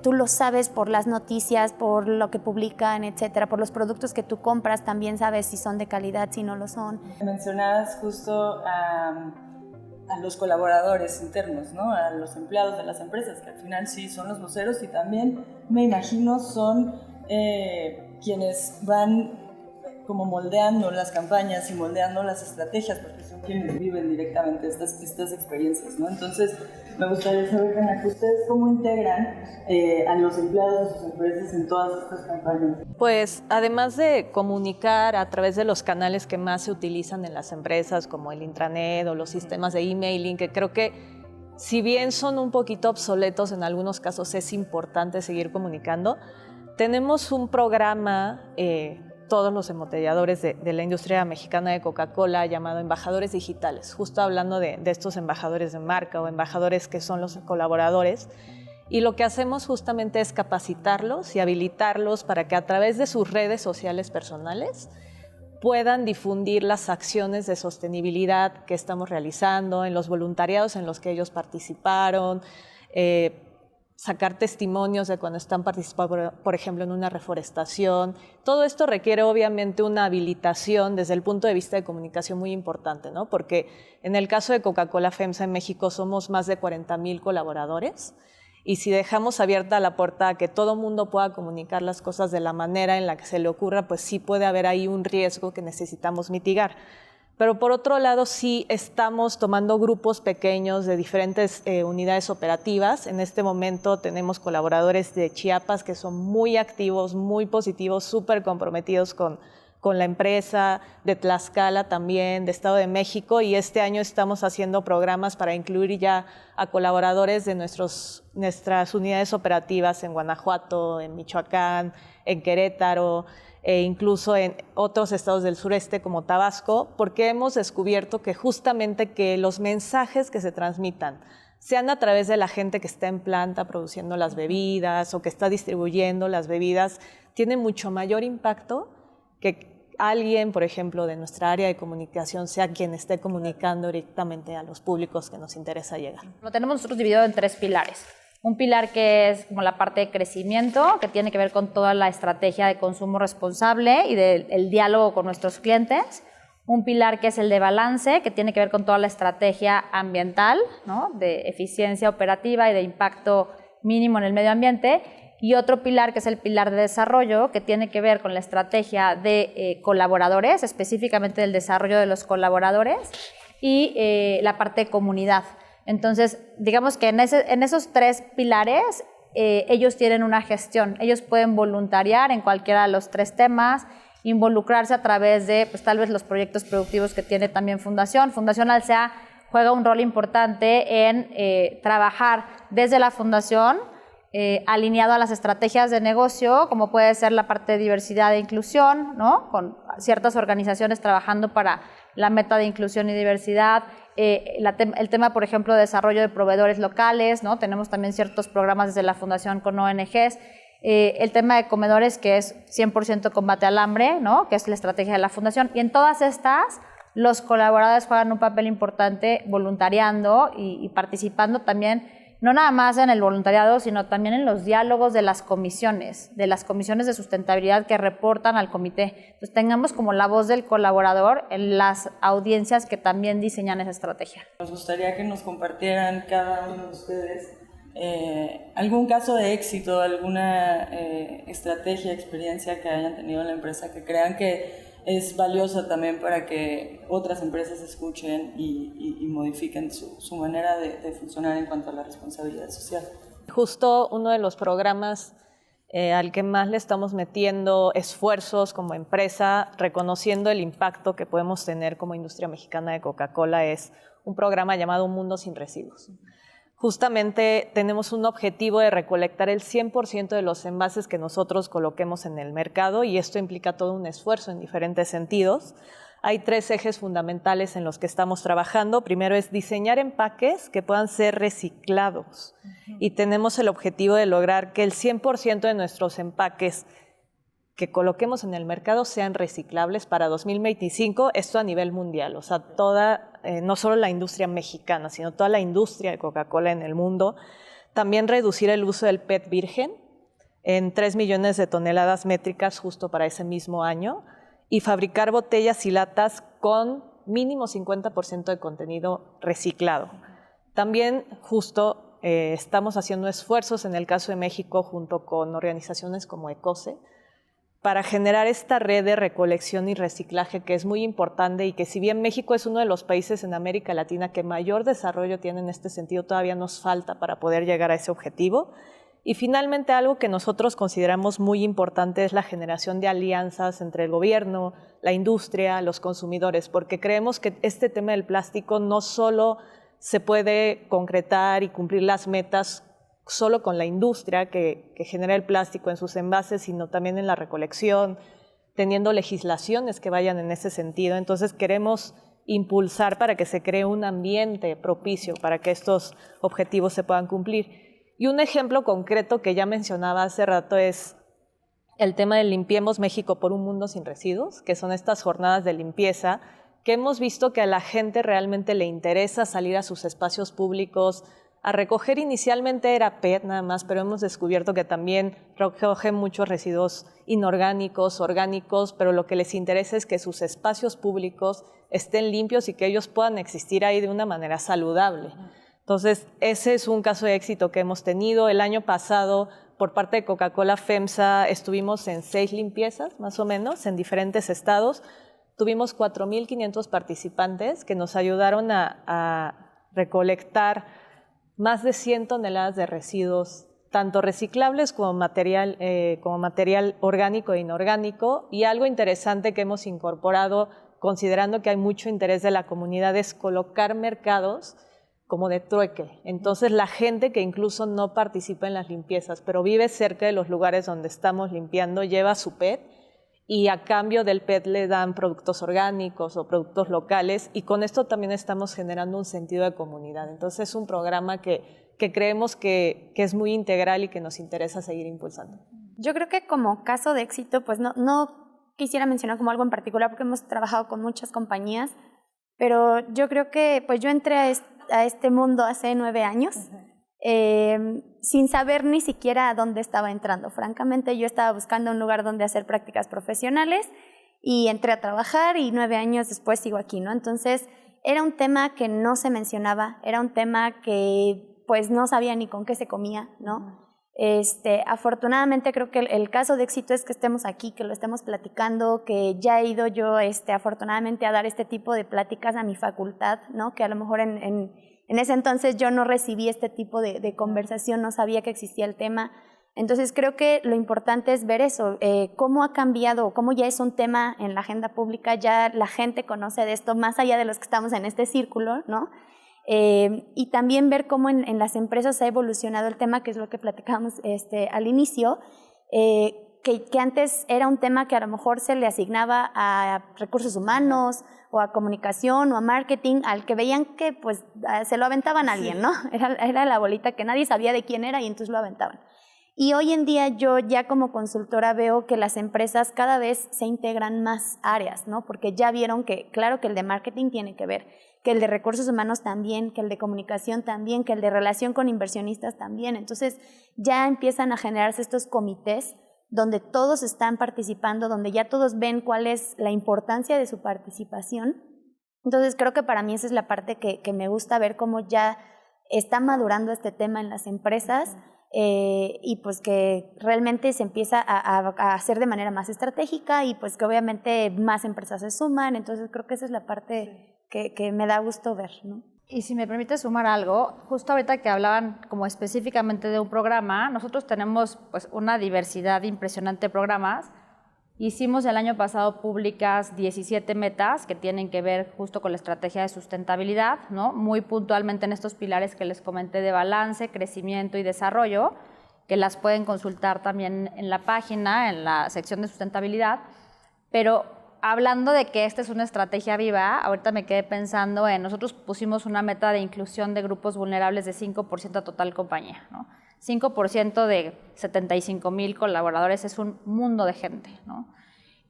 S7: tú lo sabes por las noticias, por lo que publican, etcétera, por los productos que tú compras, también sabes si son de calidad, si no lo son.
S3: Mencionabas justo a los colaboradores internos, ¿no? A los empleados de las empresas, que al final sí son los voceros y también, me imagino, son quienes van como moldeando las campañas y moldeando las estrategias, porque son quienes viven directamente estas experiencias, ¿no? Entonces, me gustaría saber, Ana, que ustedes cómo integran a los empleados de sus empresas en todas estas campañas.
S5: Pues además de comunicar a través de los canales que más se utilizan en las empresas, como el intranet o los sistemas de emailing, que creo que si bien son un poquito obsoletos en algunos casos, es importante seguir comunicando. Tenemos un programa, todos los embotelladores de la industria mexicana de Coca-Cola, llamado Embajadores Digitales, justo hablando de estos embajadores de marca o embajadores que son los colaboradores. Y lo que hacemos justamente es capacitarlos y habilitarlos para que a través de sus redes sociales personales puedan difundir las acciones de sostenibilidad que estamos realizando, en los voluntariados en los que ellos participaron, sacar testimonios de cuando están participando, por ejemplo, en una reforestación. Todo esto requiere obviamente una habilitación desde el punto de vista de comunicación muy importante, ¿no? Porque en el caso de Coca-Cola FEMSA en México somos más de 40,000 colaboradores, y si dejamos abierta la puerta a que todo mundo pueda comunicar las cosas de la manera en la que se le ocurra, pues sí puede haber ahí un riesgo que necesitamos mitigar. Pero por otro lado, sí estamos tomando grupos pequeños de diferentes unidades operativas. En este momento tenemos colaboradores de Chiapas que son muy activos, muy positivos, súper comprometidos con la empresa, de Tlaxcala también, de Estado de México, y este año estamos haciendo programas para incluir ya a colaboradores de nuestras unidades operativas en Guanajuato, en Michoacán, en Querétaro, e incluso en otros estados del sureste como Tabasco, porque hemos descubierto que justamente que los mensajes que se transmitan, sean a través de la gente que está en planta produciendo las bebidas o que está distribuyendo las bebidas, tiene mucho mayor impacto que alguien, por ejemplo, de nuestra área de comunicación sea quien esté comunicando directamente a los públicos que nos interesa llegar.
S4: Lo tenemos nosotros dividido en 3 pilares. Un pilar que es como la parte de crecimiento, que tiene que ver con toda la estrategia de consumo responsable y del diálogo con nuestros clientes. Un pilar que es el de balance, que tiene que ver con toda la estrategia ambiental, ¿no?, de eficiencia operativa y de impacto mínimo en el medio ambiente. Y otro pilar que es el pilar de desarrollo, que tiene que ver con la estrategia de colaboradores, específicamente del desarrollo de los colaboradores, y la parte de comunidad. Entonces, digamos que en esos 3 pilares ellos tienen una gestión. Ellos pueden voluntariar en cualquiera de los 3 temas, involucrarse a través de, pues, tal vez los proyectos productivos que tiene también Fundación. Fundación Alsea juega un rol importante en trabajar desde la Fundación alineado a las estrategias de negocio, como puede ser la parte de diversidad e inclusión, ¿no?, con ciertas organizaciones trabajando para la meta de inclusión y diversidad, el tema, por ejemplo, de desarrollo de proveedores locales, ¿no? Tenemos también ciertos programas desde la Fundación con ONGs, el tema de comedores, que es 100% combate al hambre, ¿no?, que es la estrategia de la Fundación, y en todas estas los colaboradores juegan un papel importante voluntariando y participando también, no nada más en el voluntariado, sino también en los diálogos de las comisiones de sustentabilidad que reportan al comité. Entonces, tengamos como la voz del colaborador en las audiencias que también diseñan esa estrategia.
S3: Nos gustaría que nos compartieran cada uno de ustedes algún caso de éxito, alguna estrategia, experiencia que hayan tenido en la empresa que crean que es valiosa también para que otras empresas escuchen y modifiquen su manera de funcionar en cuanto a la responsabilidad social.
S5: Justo uno de los programas al que más le estamos metiendo esfuerzos como empresa, reconociendo el impacto que podemos tener como industria mexicana de Coca-Cola, es un programa llamado Un Mundo Sin Residuos. Justamente tenemos un objetivo de recolectar el 100% de los envases que nosotros coloquemos en el mercado, y esto implica todo un esfuerzo en diferentes sentidos. Hay 3 ejes fundamentales en los que estamos trabajando. Primero es diseñar empaques que puedan ser reciclados. Y tenemos el objetivo de lograr que el 100% de nuestros empaques que coloquemos en el mercado sean reciclables para 2025, esto a nivel mundial. O sea, no solo la industria mexicana, sino toda la industria de Coca-Cola en el mundo. También reducir el uso del PET virgen en 3 millones de toneladas métricas justo para ese mismo año. Y fabricar botellas y latas con mínimo 50% de contenido reciclado. También justo estamos haciendo esfuerzos en el caso de México junto con organizaciones como ECOCE para generar esta red de recolección y reciclaje que es muy importante, y que si bien México es uno de los países en América Latina que mayor desarrollo tiene en este sentido, todavía nos falta para poder llegar a ese objetivo. Y finalmente, algo que nosotros consideramos muy importante es la generación de alianzas entre el gobierno, la industria, los consumidores, porque creemos que este tema del plástico no solo se puede concretar y cumplir las metas solo con la industria que genera el plástico en sus envases, sino también en la recolección, teniendo legislaciones que vayan en ese sentido. Entonces queremos impulsar para que se cree un ambiente propicio para que estos objetivos se puedan cumplir. Y un ejemplo concreto que ya mencionaba hace rato es el tema de Limpiemos México por un Mundo Sin Residuos, que son estas jornadas de limpieza que hemos visto que a la gente realmente le interesa salir a sus espacios públicos a recoger. Inicialmente era PET nada más, pero hemos descubierto que también recogen muchos residuos inorgánicos, orgánicos, pero lo que les interesa es que sus espacios públicos estén limpios y que ellos puedan existir ahí de una manera saludable. Entonces, ese es un caso de éxito que hemos tenido. El año pasado, por parte de Coca-Cola FEMSA, estuvimos en 6 limpiezas, más o menos, en diferentes estados. Tuvimos 4,500 participantes que nos ayudaron a recolectar más de 100 toneladas de residuos, tanto reciclables como material orgánico e inorgánico. Y algo interesante que hemos incorporado, considerando que hay mucho interés de la comunidad, es colocar mercados como de trueque. Entonces la gente que incluso no participa en las limpiezas, pero vive cerca de los lugares donde estamos limpiando, lleva su PET, y a cambio del PET le dan productos orgánicos o productos locales, y con esto también estamos generando un sentido de comunidad. Entonces es un programa que creemos que es muy integral y que nos interesa seguir impulsando.
S7: Yo creo que como caso de éxito, pues no quisiera mencionar como algo en particular porque hemos trabajado con muchas compañías, pero yo creo que pues yo entré a este mundo hace 9 años, sin saber ni siquiera a dónde estaba entrando. Francamente, yo estaba buscando un lugar donde hacer prácticas profesionales y entré a trabajar, y 9 años después sigo aquí, ¿no? Entonces, era un tema que no se mencionaba, era un tema que pues no sabía ni con qué se comía, ¿no? Afortunadamente creo que el caso de éxito es que estemos aquí, que lo estemos platicando, que ya he ido yo afortunadamente a dar este tipo de pláticas a mi facultad, ¿no? Que a lo mejor en ese entonces yo no recibí este tipo de conversación, no sabía que existía el tema. Entonces creo que lo importante es ver eso, cómo ha cambiado, cómo ya es un tema en la agenda pública, ya la gente conoce de esto más allá de los que estamos en este círculo, ¿no? Y también ver cómo en las empresas ha evolucionado el tema, que es lo que platicábamos al inicio, que antes era un tema que a lo mejor se le asignaba a recursos humanos o a comunicación o a marketing, al que veían que pues se lo aventaban a alguien, ¿no? Era la bolita que nadie sabía de quién era y entonces lo aventaban. Y hoy en día yo ya como consultora veo que las empresas cada vez se integran más áreas, ¿no? Porque ya vieron que claro que el de marketing tiene que ver, que el de recursos humanos también, que el de comunicación también, que el de relación con inversionistas también. Entonces ya empiezan a generarse estos comités donde todos están participando, donde ya todos ven cuál es la importancia de su participación. Entonces creo que para mí esa es la parte que me gusta ver cómo ya está madurando este tema en las empresas, y pues que realmente se empieza a hacer de manera más estratégica y pues que obviamente más empresas se suman. Entonces creo que esa es la parte que me da gusto ver, ¿no?
S4: Y si me permite sumar algo, justo ahorita que hablaban como específicamente de un programa, nosotros tenemos pues una diversidad impresionante de programas. Hicimos el año pasado públicas 17 metas que tienen que ver justo con la estrategia de sustentabilidad, ¿no? Muy puntualmente en estos pilares que les comenté de balance, crecimiento y desarrollo, que las pueden consultar también en la página, en la sección de sustentabilidad. Pero hablando de que esta es una estrategia viva, ahorita me quedé pensando en, nosotros pusimos una meta de inclusión de grupos vulnerables de 5% a total compañía, ¿no? 5% de 75,000 colaboradores es un mundo de gente, ¿no?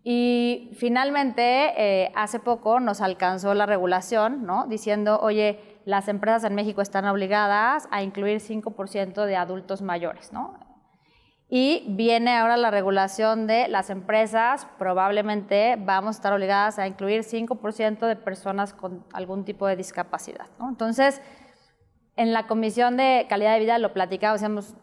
S4: Y finalmente, hace poco nos alcanzó la regulación, ¿no? Diciendo, oye, las empresas en México están obligadas a incluir 5% de adultos mayores, ¿no? Y viene ahora la regulación de las empresas, probablemente vamos a estar obligadas a incluir 5% de personas con algún tipo de discapacidad, ¿no? Entonces, en la Comisión de Calidad de Vida lo platicábamos, decíamos,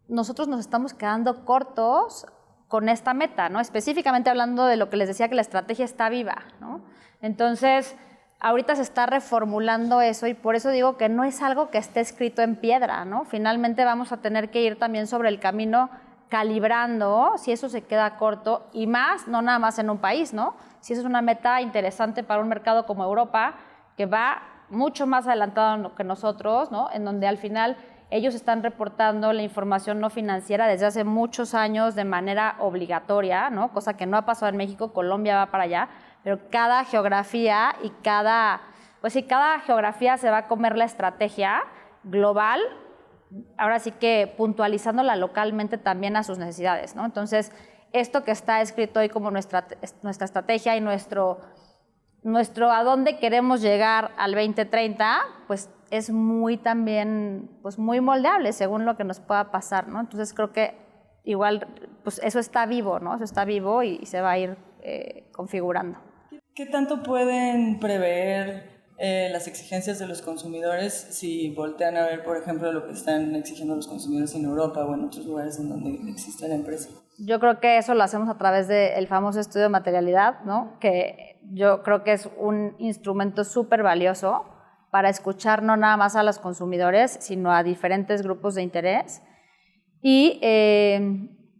S4: nosotros nos estamos quedando cortos con esta meta, ¿no? Específicamente hablando de lo que les decía, que la estrategia está viva, ¿no? Entonces, ahorita se está reformulando eso y por eso digo que no es algo que esté escrito en piedra, ¿no? Finalmente vamos a tener que ir también sobre el camino calibrando si eso se queda corto y más, no nada más en un país, ¿no? Si eso es una meta interesante para un mercado como Europa, que va mucho más adelantado que nosotros, ¿no? En donde al final ellos están reportando la información no financiera desde hace muchos años de manera obligatoria, ¿no? Cosa que no ha pasado en México, Colombia va para allá, pero cada geografía y cada geografía se va a comer la estrategia global, ahora sí que puntualizándola localmente también a sus necesidades, ¿no? Entonces, esto que está escrito hoy como nuestra estrategia y nuestro a dónde queremos llegar al 2030, pues es muy también, pues muy moldeable según lo que nos pueda pasar, ¿no? Entonces creo que igual, pues eso está vivo, ¿no? Eso está vivo y se va a ir configurando.
S3: ¿Qué tanto pueden prever las exigencias de los consumidores si voltean a ver, por ejemplo, lo que están exigiendo los consumidores en Europa o en otros lugares en donde existe la empresa?
S4: Yo creo que eso lo hacemos a través del famoso estudio de materialidad, ¿no? Que yo creo que es un instrumento súper valioso para escuchar no nada más a los consumidores, sino a diferentes grupos de interés y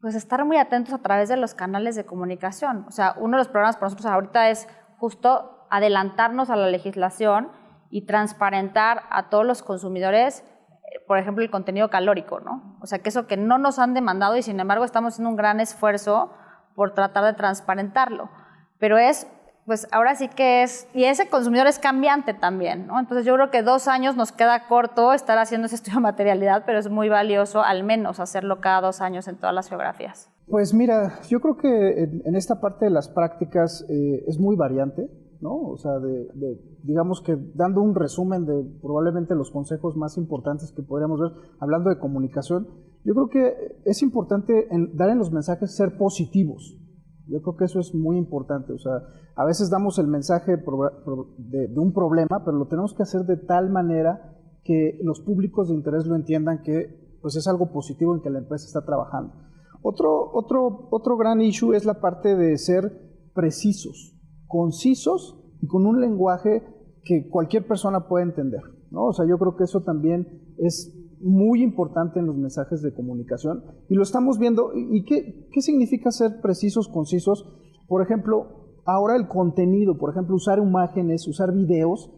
S4: pues estar muy atentos a través de los canales de comunicación. O sea, uno de los programas para nosotros ahorita es justo adelantarnos a la legislación y transparentar a todos los consumidores, por ejemplo, el contenido calórico, ¿no? O sea, que eso que no nos han demandado y sin embargo estamos haciendo un gran esfuerzo por tratar de transparentarlo. Pero pues ahora sí que y ese consumidor es cambiante también, ¿no? Entonces yo creo que 2 años nos queda corto estar haciendo ese estudio de materialidad, pero es muy valioso al menos hacerlo cada 2 años en todas las geografías.
S6: Pues mira, yo creo que en esta parte de las prácticas es muy variante, ¿no? O sea, digamos que dando un resumen de probablemente los consejos más importantes que podríamos ver, hablando de comunicación, yo creo que es importante dar en los mensajes ser positivos. Yo creo que eso es muy importante. O sea, a veces damos el mensaje de un problema, pero lo tenemos que hacer de tal manera que los públicos de interés lo entiendan que pues, es algo positivo en que la empresa está trabajando. Otro gran issue es la parte de ser precisos, concisos y con un lenguaje que cualquier persona pueda entender, ¿no? O sea, yo creo que eso también es muy importante en los mensajes de comunicación y lo estamos viendo. ¿Y qué significa ser precisos, concisos? Por ejemplo, ahora el contenido, por ejemplo, usar imágenes, usar videos.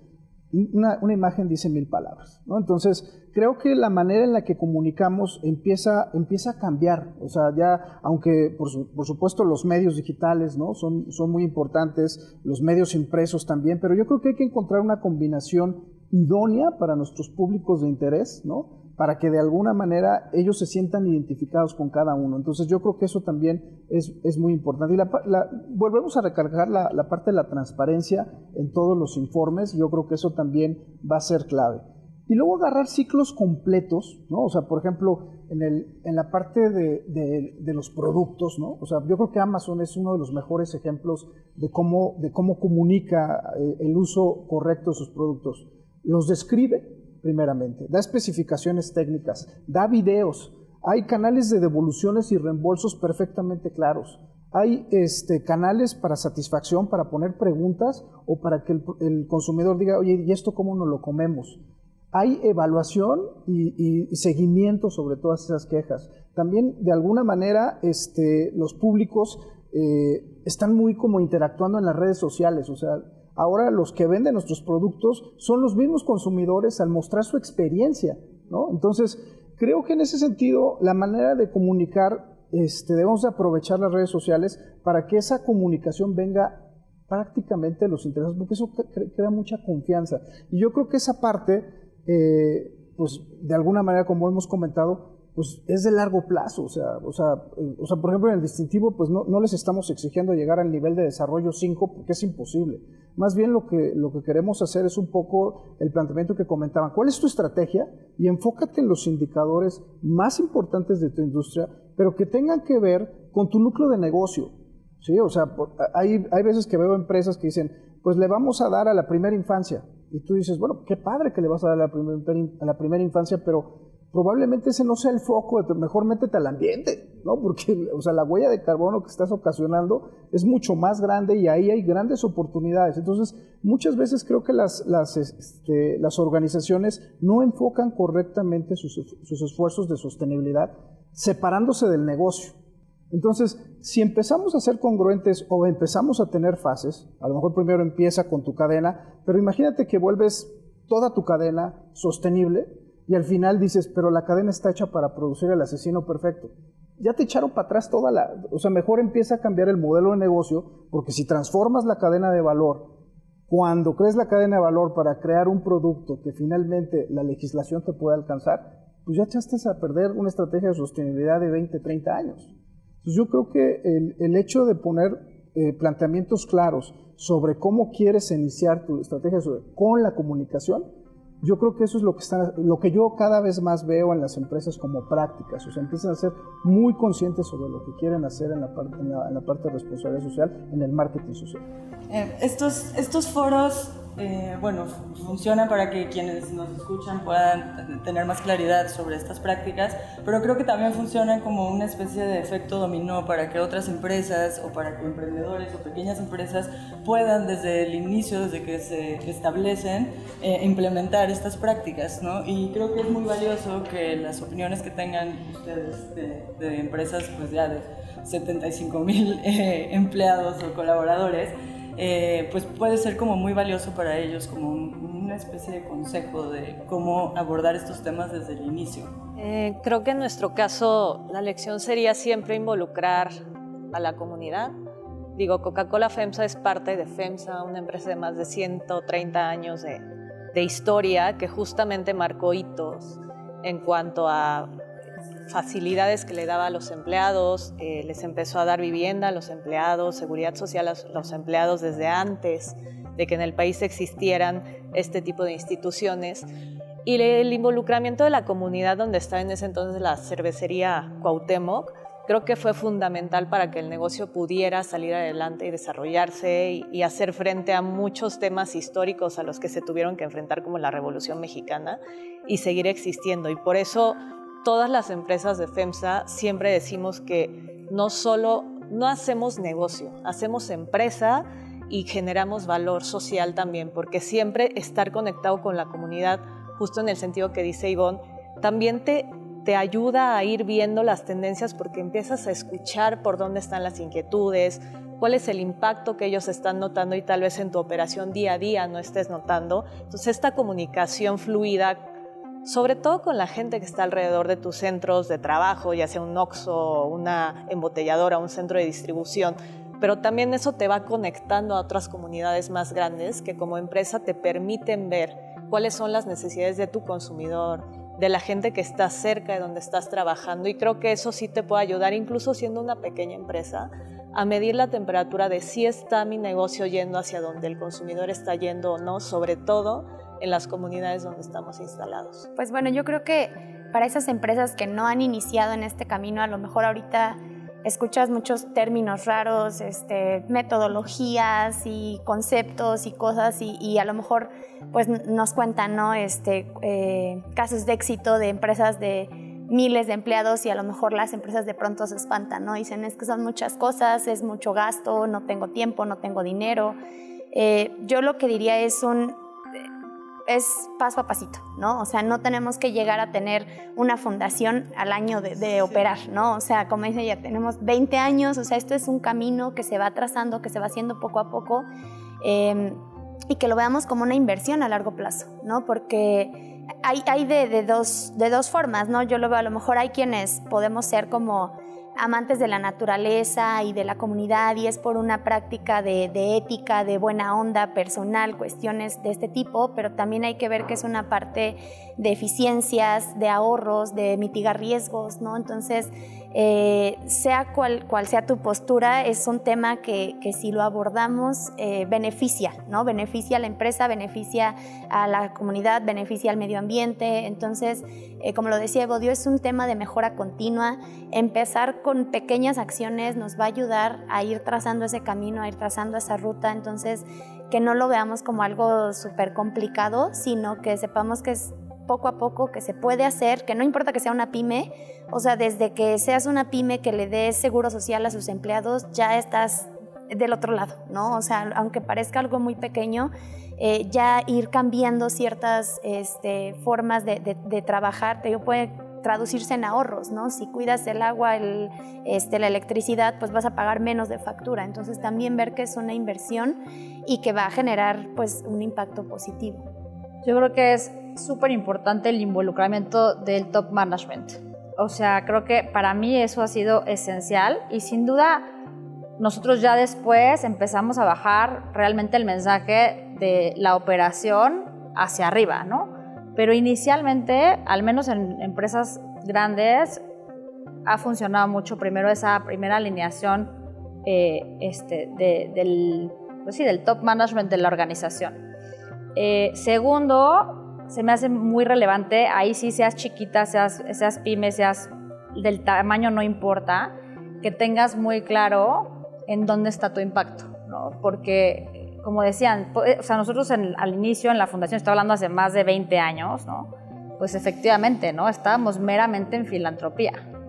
S6: Una imagen dice 1000 palabras, ¿no? Entonces, creo que la manera en la que comunicamos empieza a cambiar. O sea, ya, aunque por supuesto los medios digitales, ¿no? son muy importantes, los medios impresos también, pero yo creo que hay que encontrar una combinación idónea para nuestros públicos de interés, ¿no? Para que de alguna manera ellos se sientan identificados con cada uno. Entonces yo creo que eso también es muy importante. Y volvemos a recargar la parte de la transparencia en todos los informes. Yo creo que eso también va a ser clave. Y luego agarrar ciclos completos, ¿no? O sea, por ejemplo, en la parte de los productos, ¿no? O sea, yo creo que Amazon es uno de los mejores ejemplos de cómo comunica el uso correcto de sus productos. Los describe primeramente, da especificaciones técnicas, da videos, hay canales de devoluciones y reembolsos perfectamente claros, Hay canales para satisfacción, para poner preguntas o para que el consumidor diga, oye, ¿y esto cómo nos lo comemos? Hay evaluación y seguimiento sobre todas esas quejas. También, de alguna manera, los públicos están muy como interactuando en las redes sociales. O sea, ahora los que venden nuestros productos son los mismos consumidores al mostrar su experiencia, ¿no? Entonces, creo que en ese sentido, la manera de comunicar, debemos de aprovechar las redes sociales para que esa comunicación venga prácticamente de los interesados, porque eso crea mucha confianza. Y yo creo que esa parte, pues de alguna manera, como hemos comentado, pues es de largo plazo. O sea, por ejemplo, en el distintivo, pues no les estamos exigiendo llegar al nivel de desarrollo 5 porque es imposible. Más bien lo que queremos hacer es un poco el planteamiento que comentaban. ¿Cuál es tu estrategia? Y enfócate en los indicadores más importantes de tu industria, pero que tengan que ver con tu núcleo de negocio. ¿Sí? O sea, hay veces que veo empresas que dicen, pues le vamos a dar a la primera infancia. Y tú dices, bueno, qué padre que le vas a dar a la primera infancia, pero probablemente ese no sea el foco, mejor métete al ambiente, ¿no? Porque, o sea, la huella de carbono que estás ocasionando es mucho más grande y ahí hay grandes oportunidades. Entonces, muchas veces creo que las organizaciones no enfocan correctamente sus esfuerzos de sostenibilidad separándose del negocio. Entonces, si empezamos a ser congruentes o empezamos a tener fases, a lo mejor primero empieza con tu cadena, pero imagínate que vuelves toda tu cadena sostenible y al final dices, pero la cadena está hecha para producir el asesino perfecto. Ya te echaron para atrás o sea, mejor empieza a cambiar el modelo de negocio, porque si transformas la cadena de valor, cuando crees la cadena de valor para crear un producto que finalmente la legislación te puede alcanzar, pues ya echaste a perder una estrategia de sostenibilidad de 20, 30 años. Entonces yo creo que el hecho de poner planteamientos claros sobre cómo quieres iniciar tu estrategia con la comunicación, yo creo que eso es lo que yo cada vez más veo en las empresas como prácticas. O sea, empiezan a ser muy conscientes sobre lo que quieren hacer en la parte de responsabilidad social, en el marketing social.
S3: Estos foros, funcionan para que quienes nos escuchan puedan tener más claridad sobre estas prácticas, pero creo que también funcionan como una especie de efecto dominó para que otras empresas o para que emprendedores o pequeñas empresas puedan desde el inicio, desde que se establecen, implementar estas prácticas, ¿no? Y creo que es muy valioso que las opiniones que tengan ustedes de empresas pues ya de 75,000 empleados o colaboradores, pues puede ser como muy valioso para ellos, como una especie de consejo de cómo abordar estos temas desde el inicio.
S5: Creo que en nuestro caso la lección sería siempre involucrar a la comunidad. Digo, Coca-Cola FEMSA es parte de FEMSA, una empresa de más de 130 años de historia que justamente marcó hitos en cuanto a facilidades que le daba a los empleados, les empezó a dar vivienda a los empleados, seguridad social a los empleados desde antes de que en el país existieran este tipo de instituciones. Y el involucramiento de la comunidad, donde estaba en ese entonces la cervecería Cuauhtémoc, creo que fue fundamental para que el negocio pudiera salir adelante y desarrollarse y hacer frente a muchos temas históricos a los que se tuvieron que enfrentar, como la Revolución Mexicana, y seguir existiendo. Y por eso todas las empresas de FEMSA siempre decimos que no hacemos negocio, hacemos empresa y generamos valor social también, porque siempre estar conectado con la comunidad, justo en el sentido que dice Ivonne, también te ayuda a ir viendo las tendencias, porque empiezas a escuchar por dónde están las inquietudes, cuál es el impacto que ellos están notando y tal vez en tu operación día a día no estés notando. Entonces esta comunicación fluida, sobre todo con la gente que está alrededor de tus centros de trabajo, ya sea un Oxxo, una embotelladora, un centro de distribución, pero también eso te va conectando a otras comunidades más grandes que como empresa te permiten ver cuáles son las necesidades de tu consumidor, de la gente que está cerca de donde estás trabajando, y creo que eso sí te puede ayudar, incluso siendo una pequeña empresa, a medir la temperatura de si está mi negocio yendo hacia donde el consumidor está yendo o no, sobre todo en las comunidades donde estamos instalados.
S7: Pues bueno, yo creo que para esas empresas que no han iniciado en este camino, a lo mejor ahorita escuchas muchos términos raros, metodologías y conceptos y cosas, y a lo mejor pues nos cuentan, ¿no? Casos de éxito de empresas de miles de empleados y a lo mejor las empresas de pronto se espantan, ¿no? Dicen, es que son muchas cosas, es mucho gasto, no tengo tiempo, no tengo dinero. Yo lo que diría es paso a pasito, ¿no? O sea, no tenemos que llegar a tener una fundación al año de operar, ¿no? O sea, como dice, ya tenemos 20 años, o sea, esto es un camino que se va trazando, que se va haciendo poco a poco, y que lo veamos como una inversión a largo plazo, ¿no? Porque hay de dos formas, ¿no? Yo lo veo, a lo mejor hay quienes podemos ser como amantes de la naturaleza y de la comunidad y es por una práctica de ética, de buena onda personal, cuestiones de este tipo, pero también hay que ver que es una parte de eficiencias, de ahorros, de mitigar riesgos, ¿no? Entonces, sea cual sea tu postura, es un tema que si lo abordamos beneficia, ¿no? Beneficia a la empresa, beneficia a la comunidad, beneficia al medio ambiente. Entonces, como lo decía Evodio, es un tema de mejora continua. Empezar con pequeñas acciones nos va a ayudar a ir trazando ese camino, a ir trazando esa ruta. Entonces, que no lo veamos como algo súper complicado, sino que sepamos que es poco a poco, que se puede hacer, que no importa que sea una pyme, o sea, desde que seas una pyme que le des seguro social a sus empleados, ya estás del otro lado, ¿no? O sea, aunque parezca algo muy pequeño, ya ir cambiando ciertas formas de trabajar, puede traducirse en ahorros, ¿no? Si cuidas el agua, la electricidad, pues vas a pagar menos de factura. Entonces también ver que es una inversión y que va a generar pues un impacto positivo.
S4: Yo creo que es súper importante el involucramiento del top management. O sea, creo que para mí eso ha sido esencial y sin duda nosotros ya después empezamos a bajar realmente el mensaje de la operación hacia arriba, ¿no? Pero inicialmente, al menos en empresas grandes, ha funcionado mucho primero esa primera alineación del top management de la organización. Segundo, se me hace muy relevante, ahí sí seas chiquita, seas pyme, seas del tamaño, no importa, que tengas muy claro en dónde está tu impacto, ¿no? Porque, como decían, o sea, nosotros al inicio en la fundación, estoy hablando hace más de 20 años, ¿no? Pues efectivamente, ¿no? Estábamos meramente en filantropía, ¿no?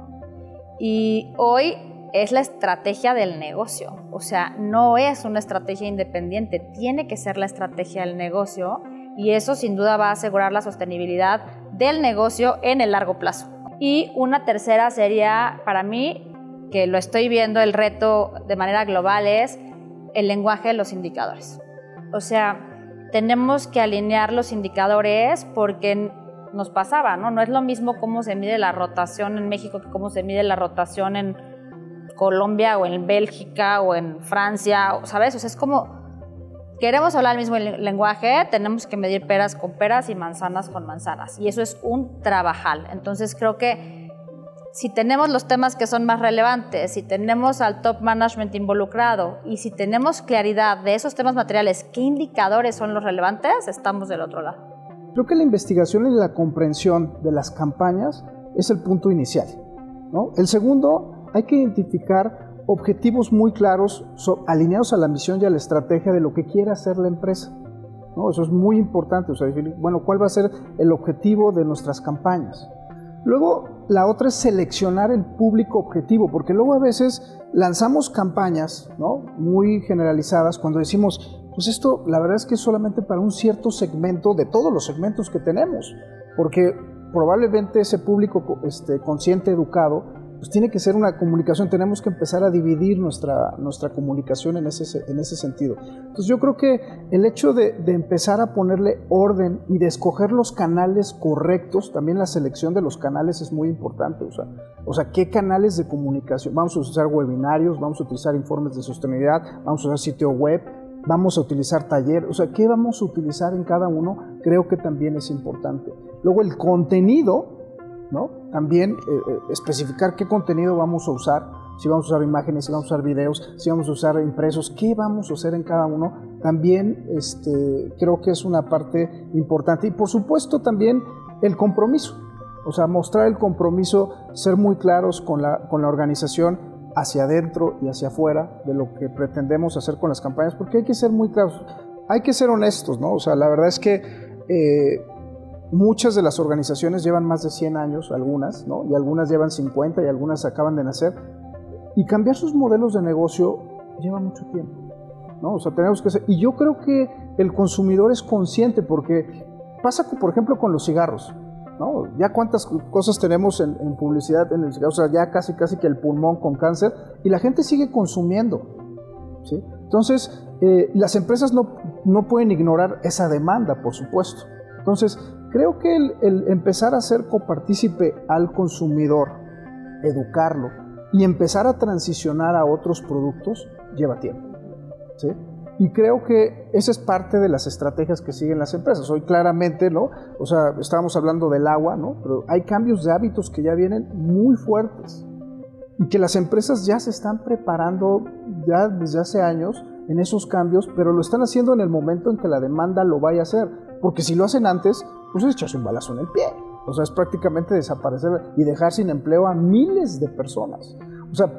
S4: Y hoy es la estrategia del negocio, o sea, no es una estrategia independiente, tiene que ser la estrategia del negocio y eso sin duda va a asegurar la sostenibilidad del negocio en el largo plazo. Y una tercera sería, para mí, que lo estoy viendo, el reto de manera global es el lenguaje de los indicadores. O sea, tenemos que alinear los indicadores porque nos pasaba, ¿no? No es lo mismo cómo se mide la rotación en México que cómo se mide la rotación en Colombia o en Bélgica o en Francia, ¿sabes? O sea, es como, queremos hablar el mismo lenguaje, tenemos que medir peras con peras y manzanas con manzanas. Y eso es un trabajal. Entonces creo que si tenemos los temas que son más relevantes, si tenemos al top management involucrado y si tenemos claridad de esos temas materiales, qué indicadores son los relevantes, estamos del otro lado.
S6: Creo que la investigación y la comprensión de las campañas es el punto inicial, ¿no? El segundo, hay que identificar objetivos muy claros alineados a la misión y a la estrategia de lo que quiere hacer la empresa, ¿no? Eso es muy importante, o sea, definir, bueno, cuál va a ser el objetivo de nuestras campañas. Luego, la otra es seleccionar el público objetivo, porque luego a veces lanzamos campañas, ¿no?, muy generalizadas cuando decimos, pues esto la verdad es que es solamente para un cierto segmento de todos los segmentos que tenemos, porque probablemente ese público consciente, educado, pues tiene que ser una comunicación, tenemos que empezar a dividir nuestra comunicación en ese sentido. Entonces yo creo que el hecho de empezar a ponerle orden y de escoger los canales correctos, también la selección de los canales es muy importante, o sea, ¿qué canales de comunicación? Vamos a usar webinarios, vamos a utilizar informes de sostenibilidad, vamos a usar sitio web, vamos a utilizar taller, o sea, ¿qué vamos a utilizar en cada uno? Creo que también es importante. Luego el contenido, ¿no? También especificar qué contenido vamos a usar, si vamos a usar imágenes, si vamos a usar videos, si vamos a usar impresos, qué vamos a hacer en cada uno, también creo que es una parte importante. Y por supuesto también el compromiso, o sea, mostrar el compromiso, ser muy claros con la organización hacia adentro y hacia afuera de lo que pretendemos hacer con las campañas, porque hay que ser muy claros, hay que ser honestos, ¿no? O sea, la verdad es que muchas de las organizaciones llevan más de 100 años, algunas, ¿no? Y algunas llevan 50 y algunas acaban de nacer. Y cambiar sus modelos de negocio lleva mucho tiempo, ¿no? O sea, tenemos que ser... Y yo creo que el consumidor es consciente porque pasa, por ejemplo, con los cigarros, ¿no? Ya cuántas cosas tenemos en publicidad en el cigarro, o sea, ya casi que el pulmón con cáncer, y la gente sigue consumiendo, ¿sí? Entonces, las empresas no pueden ignorar esa demanda, por supuesto. Entonces, creo que el empezar a ser copartícipe al consumidor, educarlo y empezar a transicionar a otros productos lleva tiempo, ¿sí? Y creo que esa es parte de las estrategias que siguen las empresas. Hoy claramente, ¿no? O sea, estábamos hablando del agua, ¿no? Pero hay cambios de hábitos que ya vienen muy fuertes y que las empresas ya se están preparando ya desde hace años en esos cambios, pero lo están haciendo en el momento en que la demanda lo vaya a hacer. Porque si lo hacen antes, pues es echarse un balazo en el pie. O sea, es prácticamente desaparecer y dejar sin empleo a miles de personas. O sea,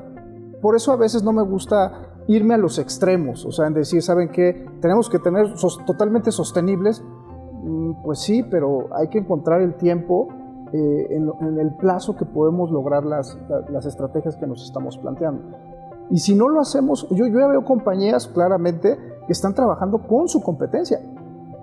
S6: por eso a veces no me gusta irme a los extremos, o sea, en decir, ¿saben qué? Tenemos que tener totalmente sostenibles, pues sí, pero hay que encontrar el tiempo en el plazo que podemos lograr las estrategias que nos estamos planteando. Y si no lo hacemos, yo ya veo compañías claramente que están trabajando con su competencia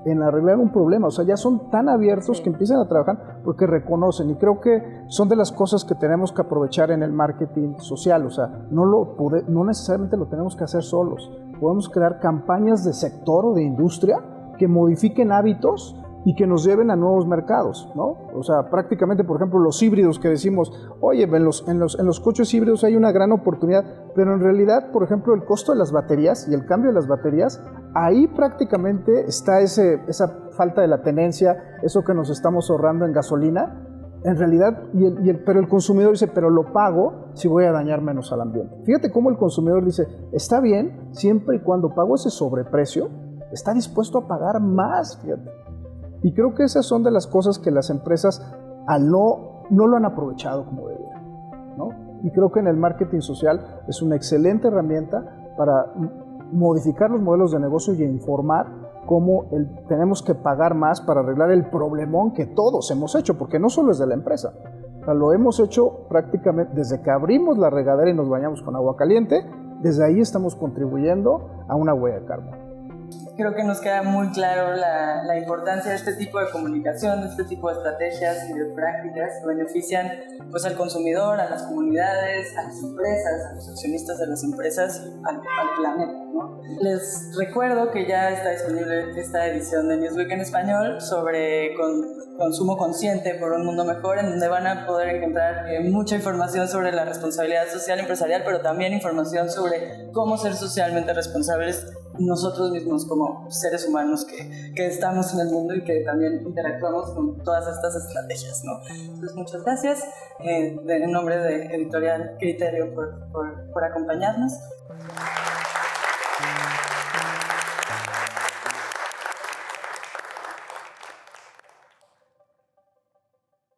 S6: en arreglar un problema, o sea, ya son tan abiertos que empiezan a trabajar porque reconocen, y creo que son de las cosas que tenemos que aprovechar en el marketing social, o sea, no necesariamente lo tenemos que hacer solos, podemos crear campañas de sector o de industria que modifiquen hábitos y que nos lleven a nuevos mercados, ¿no? O sea, prácticamente, por ejemplo, los híbridos que decimos, oye, en los coches híbridos hay una gran oportunidad, pero en realidad, por ejemplo, el costo de las baterías y el cambio de las baterías, ahí prácticamente está esa falta de la tenencia, eso que nos estamos ahorrando en gasolina, en realidad, pero el consumidor dice, pero lo pago si voy a dañar menos al ambiente. Fíjate cómo el consumidor dice, está bien, siempre y cuando pago ese sobreprecio, está dispuesto a pagar más, fíjate. Y creo que esas son de las cosas que las empresas no lo han aprovechado como deberían, ¿no? Y creo que en el marketing social es una excelente herramienta para modificar los modelos de negocio y informar cómo tenemos que pagar más para arreglar el problemón que todos hemos hecho, porque no solo es de la empresa. O sea, lo hemos hecho prácticamente desde que abrimos la regadera y nos bañamos con agua caliente, desde ahí estamos contribuyendo a una huella de carbono.
S3: Creo que nos queda muy claro la importancia de este tipo de comunicación, de este tipo de estrategias y de prácticas que benefician pues, al consumidor, a las comunidades, a las empresas, a los accionistas de las empresas y al planeta, ¿no? Les recuerdo que ya está disponible esta edición de Newsweek en español sobre consumo consciente por un mundo mejor, en donde van a poder encontrar mucha información sobre la responsabilidad social empresarial, pero también información sobre cómo ser socialmente responsables nosotros mismos como seres humanos que estamos en el mundo y que también interactuamos con todas estas estrategias, ¿no? Entonces, muchas gracias en nombre de Editorial Criterio por acompañarnos.